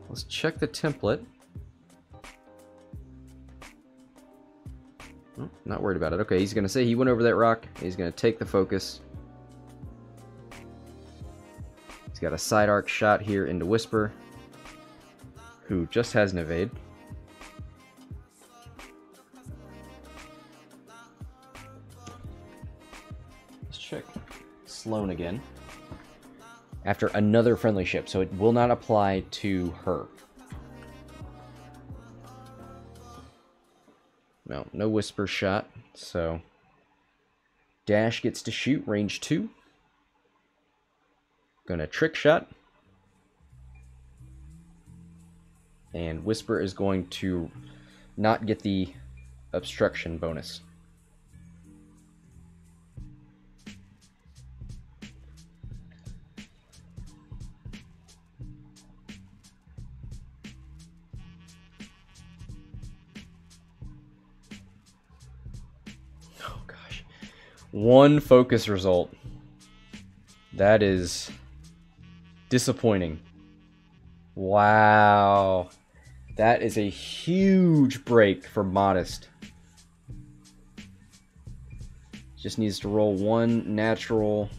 Let's check the template. Oh, not worried about it. Okay, he's going to say he went over that rock. He's going to take the focus. He's got a side arc shot here into Whisper, who just has an evade. Let's check Sloane again. After another friendly ship, so it will not apply to her. No Whisper shot, so Dash gets to shoot, range 2. Gonna trick shot. And Whisper is going to not get the obstruction bonus. Oh gosh. 1 focus result. That is disappointing. Wow. That is a huge break for Modest. Just needs to roll 1 natural.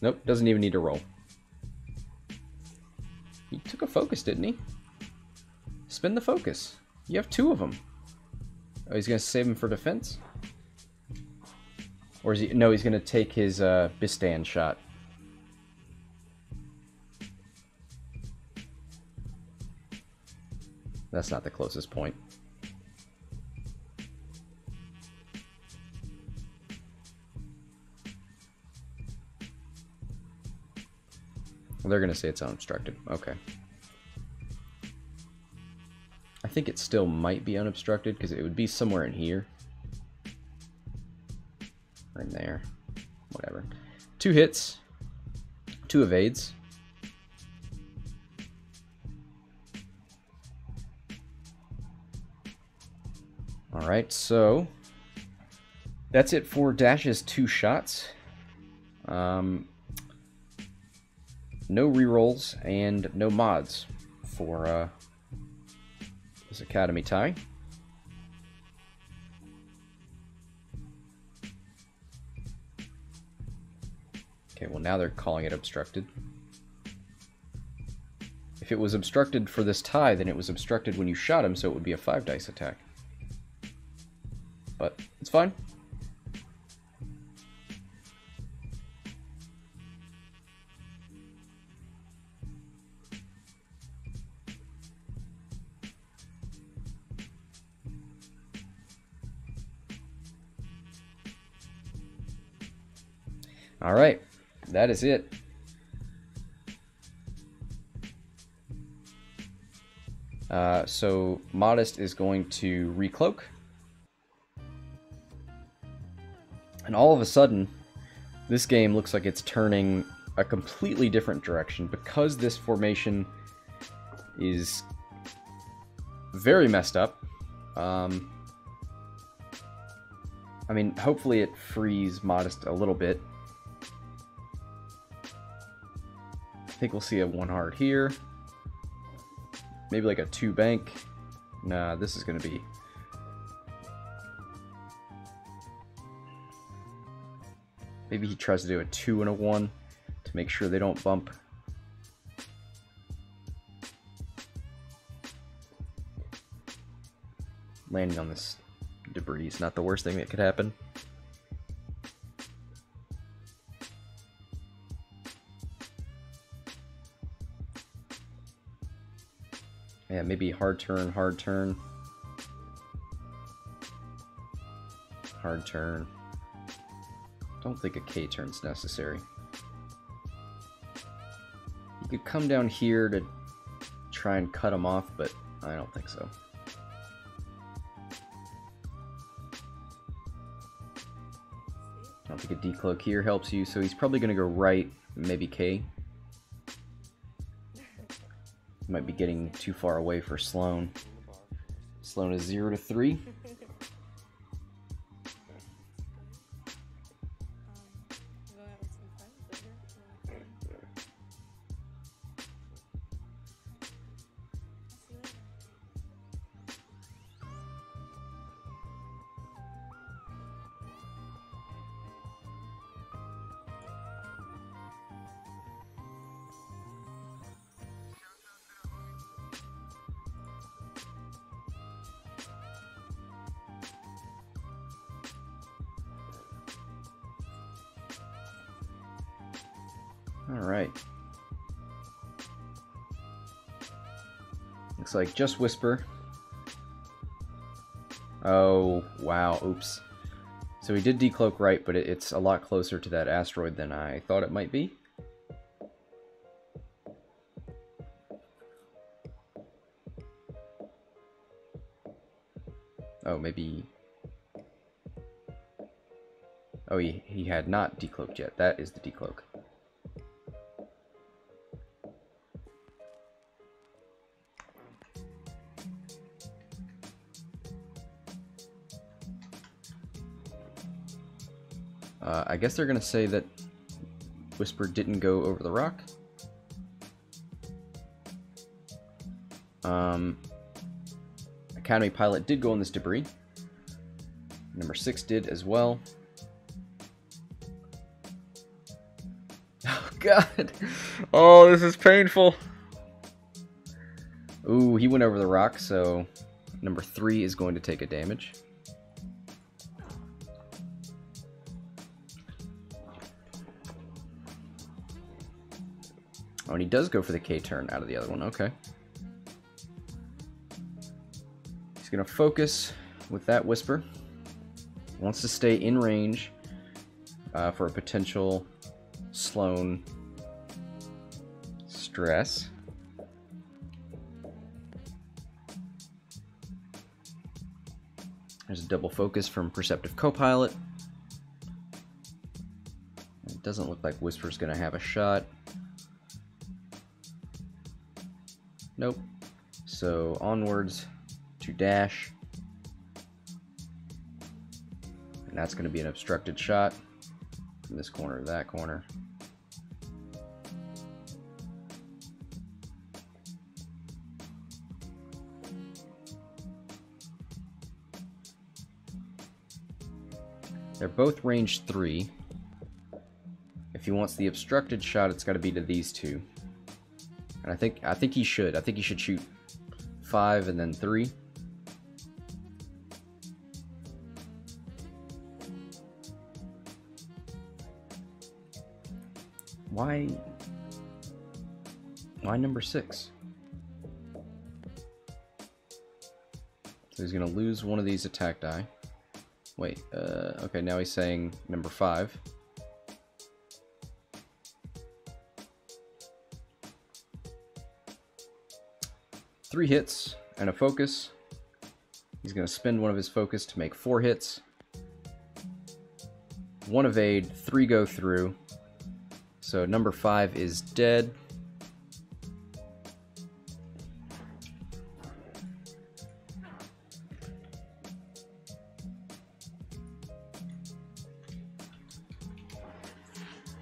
Nope, doesn't even need to roll. He took a focus, didn't he? Spin the focus. You have 2 of them. Oh, he's going to save him for defense? Or is he... No, he's going to take his Bistan shot. That's not the closest point. Well, they're going to say it's unobstructed. Okay. I think it still might be unobstructed because it would be somewhere in here. Or in there. Whatever. 2 hits. 2 evades. Alright, so that's it for Dash's 2 shots. No rerolls and no mods for this Academy tie. Okay, well now they're calling it obstructed. If it was obstructed for this tie, then it was obstructed when you shot him, so it would be a 5 dice attack. But it's fine. All right, that is it. So Modest is going to recloak. And all of a sudden, this game looks like it's turning a completely different direction because this formation is very messed up. I mean, hopefully it frees Modest a little bit. I think we'll see a 1 hard here. Maybe like a 2 bank. Nah, this is going to be Maybe he tries to do a 2 and a 1 to make sure they don't bump. Landing on this debris is not the worst thing that could happen. Yeah, maybe hard turn, hard turn. Hard turn. Don't think a K turn's necessary. You could come down here to try and cut him off, but I don't think so. I don't think a decloak here helps you, so he's probably going to go right, maybe K. Might be getting too far away for Sloan. Sloan is 0 to 3. Alright. Looks like just Whisper. Oh, wow, oops. So he did decloak right, but it's a lot closer to that asteroid than I thought it might be. Oh, maybe... Oh, he had not decloaked yet. That is the decloak. I guess they're going to say that Whisper didn't go over the rock. Academy Pilot did go on this debris. Number 6 did as well. Oh, God. Oh, this is painful. Ooh, he went over the rock, so number 3 is going to take a damage. Oh, and he does go for the K turn out of the other one. Okay. He's going to focus with that Whisper. Wants to stay in range for a potential Sloan stress. There's a double focus from Perceptive Copilot. It doesn't look like Whisper's going to have a shot. Nope. So onwards to dash. And that's going to be an obstructed shot from this corner to that corner. They're both range 3. If he wants the obstructed shot, it's got to be to these two. And I think he should. I think he should shoot 5 and then 3. Why number 6? So he's gonna lose one of these attack die. Wait, okay, now he's saying number 5. Three hits and a focus. He's going to spend one of his focus to make 4 hits. 1 evade, 3 go through. So number 5 is dead.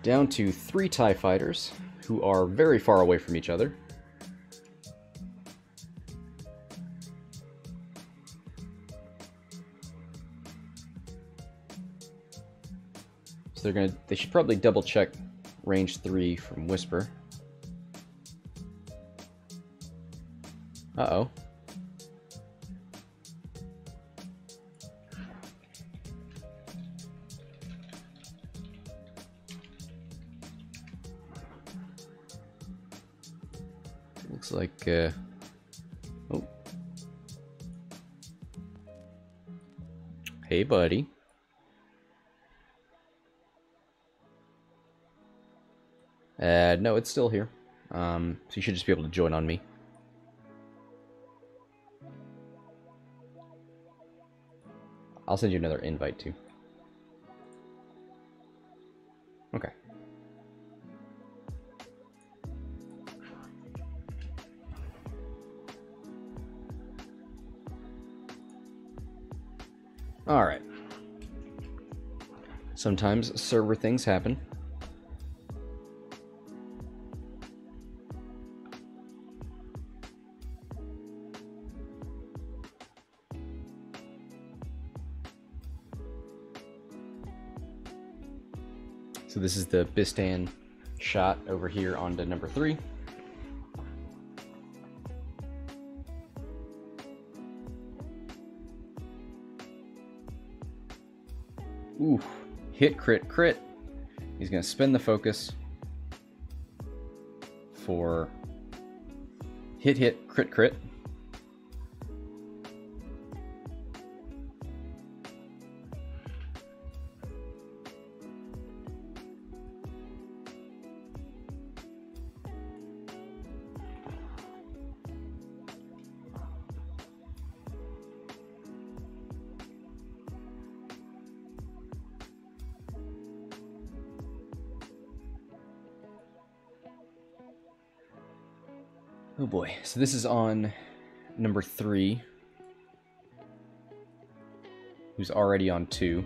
Down to 3 TIE fighters, who are very far away from each other. So they should probably double check range 3 from Whisper. Uh-oh. Looks like, oh. Hey, buddy. No, it's still here. So you should just be able to join on me. I'll send you another invite, too. Okay. Alright. Sometimes server things happen. So this is the Bistan shot over here onto number 3. Ooh, hit, crit, crit. He's going to spend the focus for hit, hit, crit, crit. Oh boy, so this is on number 3, who's already on 2.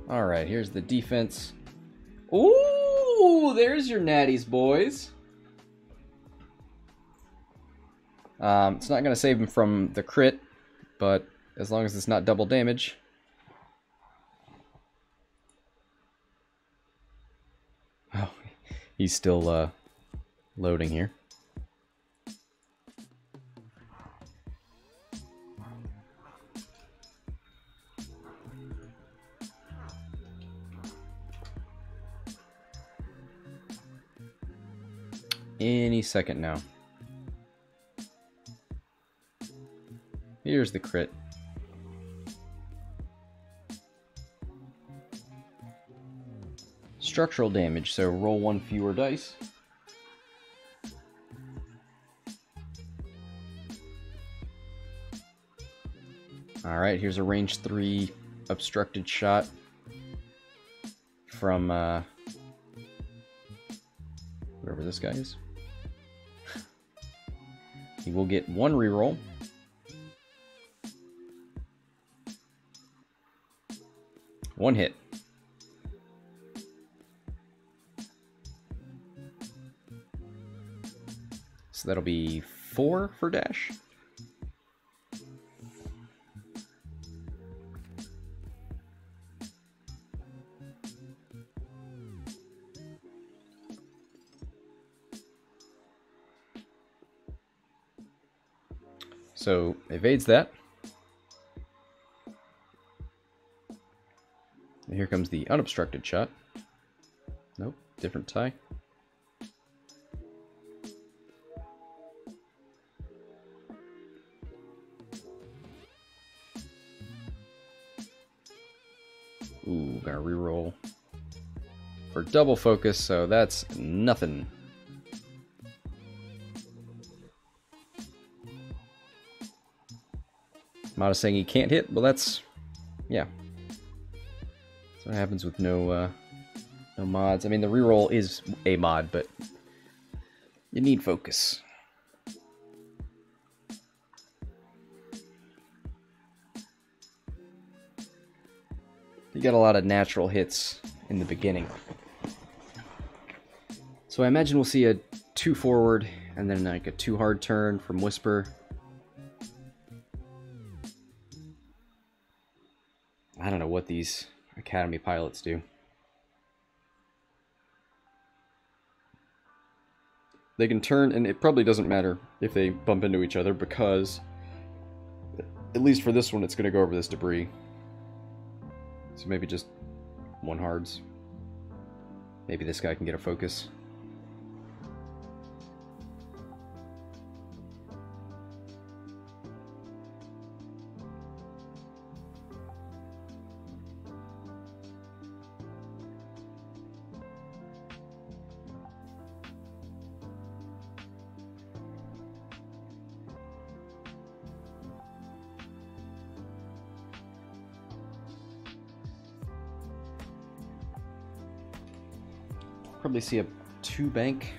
Alright, here's the defense. Ooh, there's your natties, boys. It's not going to save him from the crit, but as long as it's not double damage. Oh, he's still loading here. Any second now. Here's the crit. Structural damage, so roll 1 fewer dice. Alright, here's a range 3 obstructed shot from wherever this guy is. He will get 1 reroll. One hit. So that'll be 4 for dash. So evades that. And here comes the unobstructed shot. Nope, different tie. Ooh, gonna reroll for double focus, so that's nothing. Mata saying he can't hit. Well, that's, yeah. That's what happens with no mods. I mean, the reroll is a mod, but you need focus. You got a lot of natural hits in the beginning. So I imagine we'll see a 2 forward and then like a 2 hard turn from Whisper. I don't know what these Academy pilots do. They can turn, and it probably doesn't matter if they bump into each other because, at least for this one, it's going to go over this debris. So maybe just 1 hards. Maybe this guy can get a focus. Probably see a 2 bank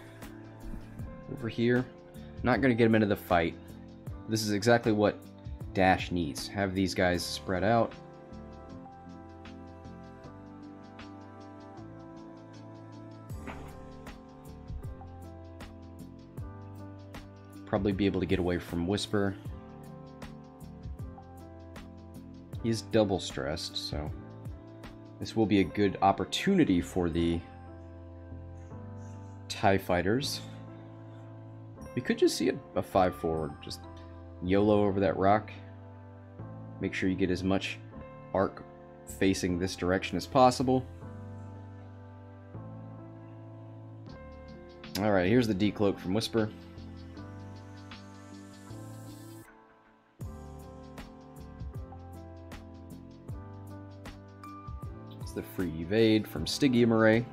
over here. Not going to get him into the fight. This is exactly what Dash needs. Have these guys spread out. Probably be able to get away from Whisper. He's double stressed, so this will be a good opportunity for the TIE fighters. We could just see a 5 forward, just YOLO over that rock. Make sure you get as much arc facing this direction as possible. Alright, here's the decloak from Whisper. It's the free evade from Stygium Array.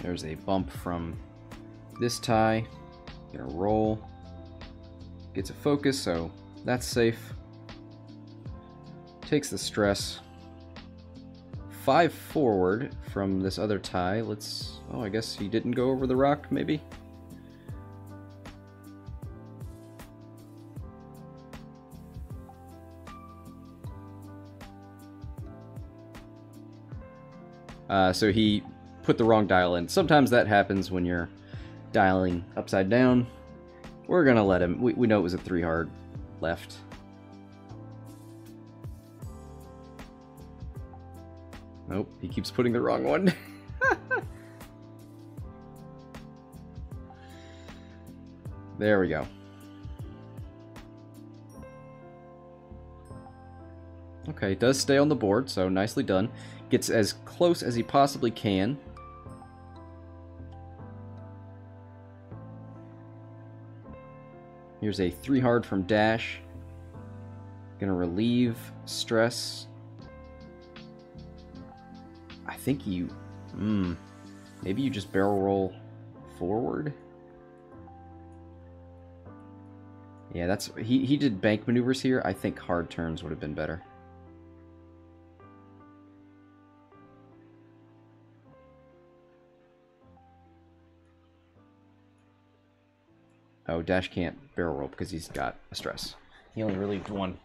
There's a bump from this TIE. Gonna roll. Gets a focus, so that's safe. Takes the stress. 5 forward from this other TIE. Let's... oh, I guess he didn't go over the rock, maybe? So he put the wrong dial in. Sometimes that happens when you're dialing upside down. We're gonna let him. We know it was a 3 hard left. Nope, he keeps putting the wrong one. There we go. Okay, he does stay on the board, so nicely done. Gets as close as he possibly can. Here's a 3 hard from Dash. Gonna relieve stress. I think you... maybe you just barrel roll forward? Yeah, that's... He did bank maneuvers here. I think hard turns would have been better. Oh, Dash can't barrel roll because he's got a stress. He only relieved 1.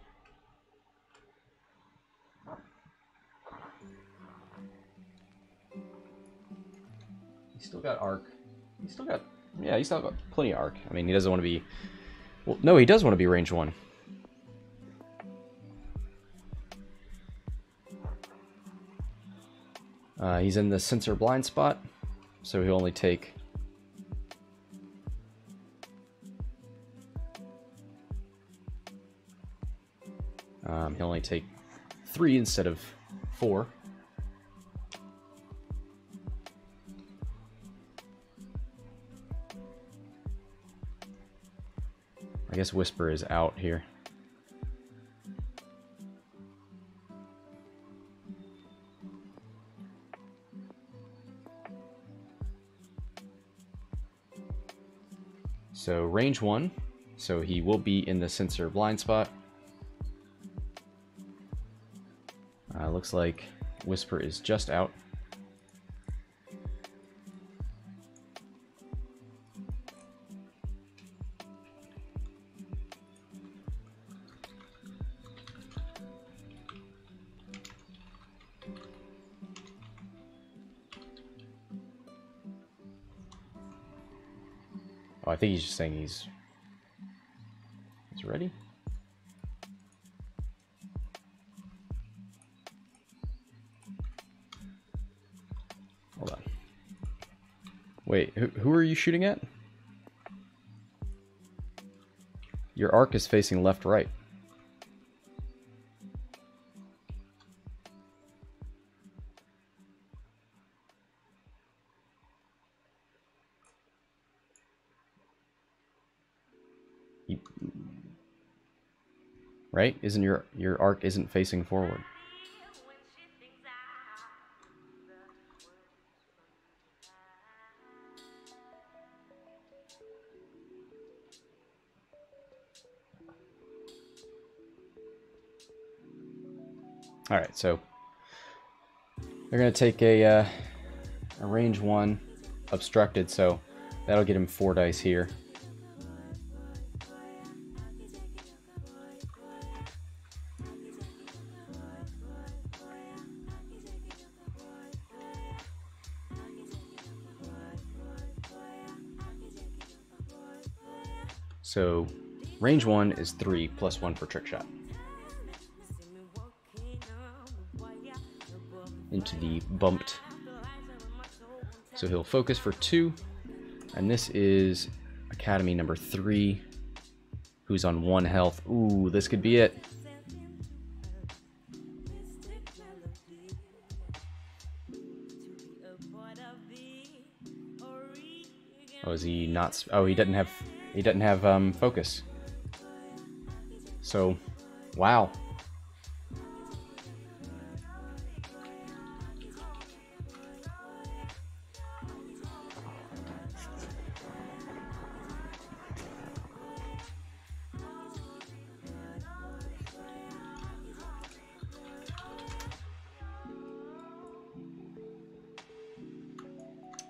He's still got arc. He's still got... yeah, he's still got plenty of arc. I mean, he doesn't want to be... well, no, he does want to be range 1. He's in the sensor blind spot, so he'll only take... he'll only take 3 instead of 4. I guess Whisper is out here. So range 1, so he will be in the sensor blind spot. Looks like Whisper is just out. Oh, I think he's just saying he's ready. Hold on. Wait, who are you shooting at? Your arc is facing left-right. Right? Isn't your arc isn't facing forward? All right, so they're gonna take a range 1 obstructed, so that'll get him 4 dice here. So range 1 is 3 plus 1 for trick shot. Into the bumped. So he'll focus for 2. And this is Academy number 3, who's on 1 health. Ooh, this could be it. Oh, is he not? Oh, he doesn't have focus. So, wow.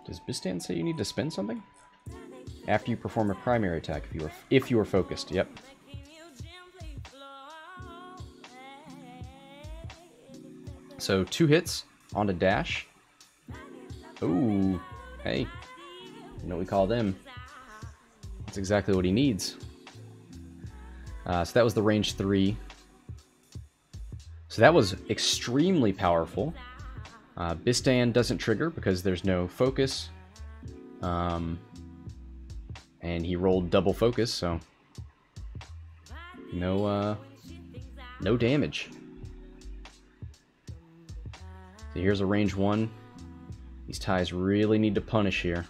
Does Bistan say you need to spend something? After you perform a primary attack, if you are focused. Yep. So 2 hits on a dash. Ooh, hey, you know what we call them. That's exactly what he needs. So that was the range 3. So that was extremely powerful. Bistan doesn't trigger because there's no focus. And he rolled double focus, so no damage. So here's a range 1. These ties really need to punish here.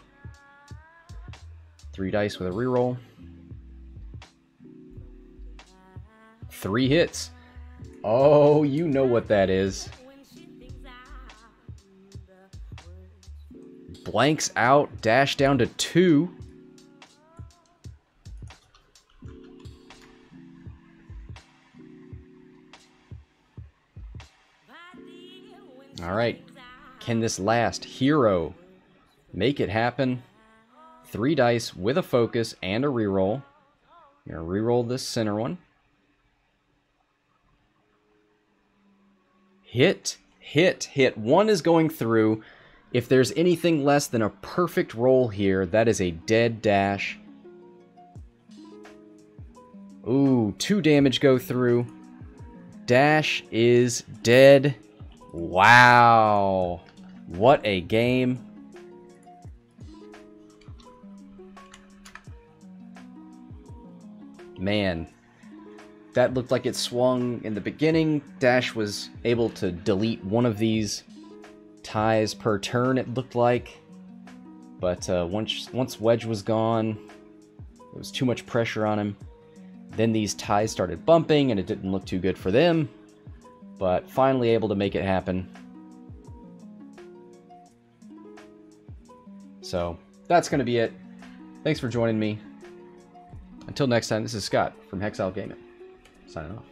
3 dice with a reroll. 3 hits. Oh, you know what that is. Blanks out, dash down to 2. All right, can this last? Hero, make it happen. 3 dice with a focus and a reroll. I'm gonna reroll this center one. Hit, hit, hit. 1 is going through. If there's anything less than a perfect roll here, that is a dead dash. Ooh, 2 damage go through. Dash is dead. Wow. What a game. Man, that looked like it swung in the beginning. Dash was able to delete one of these ties per turn, it looked like. But once Wedge was gone, there was too much pressure on him. Then these ties started bumping, and it didn't look too good for them. But finally able to make it happen. So, that's going to be it. Thanks for joining me. Until next time, this is Scott from Hexile Gaming, signing off.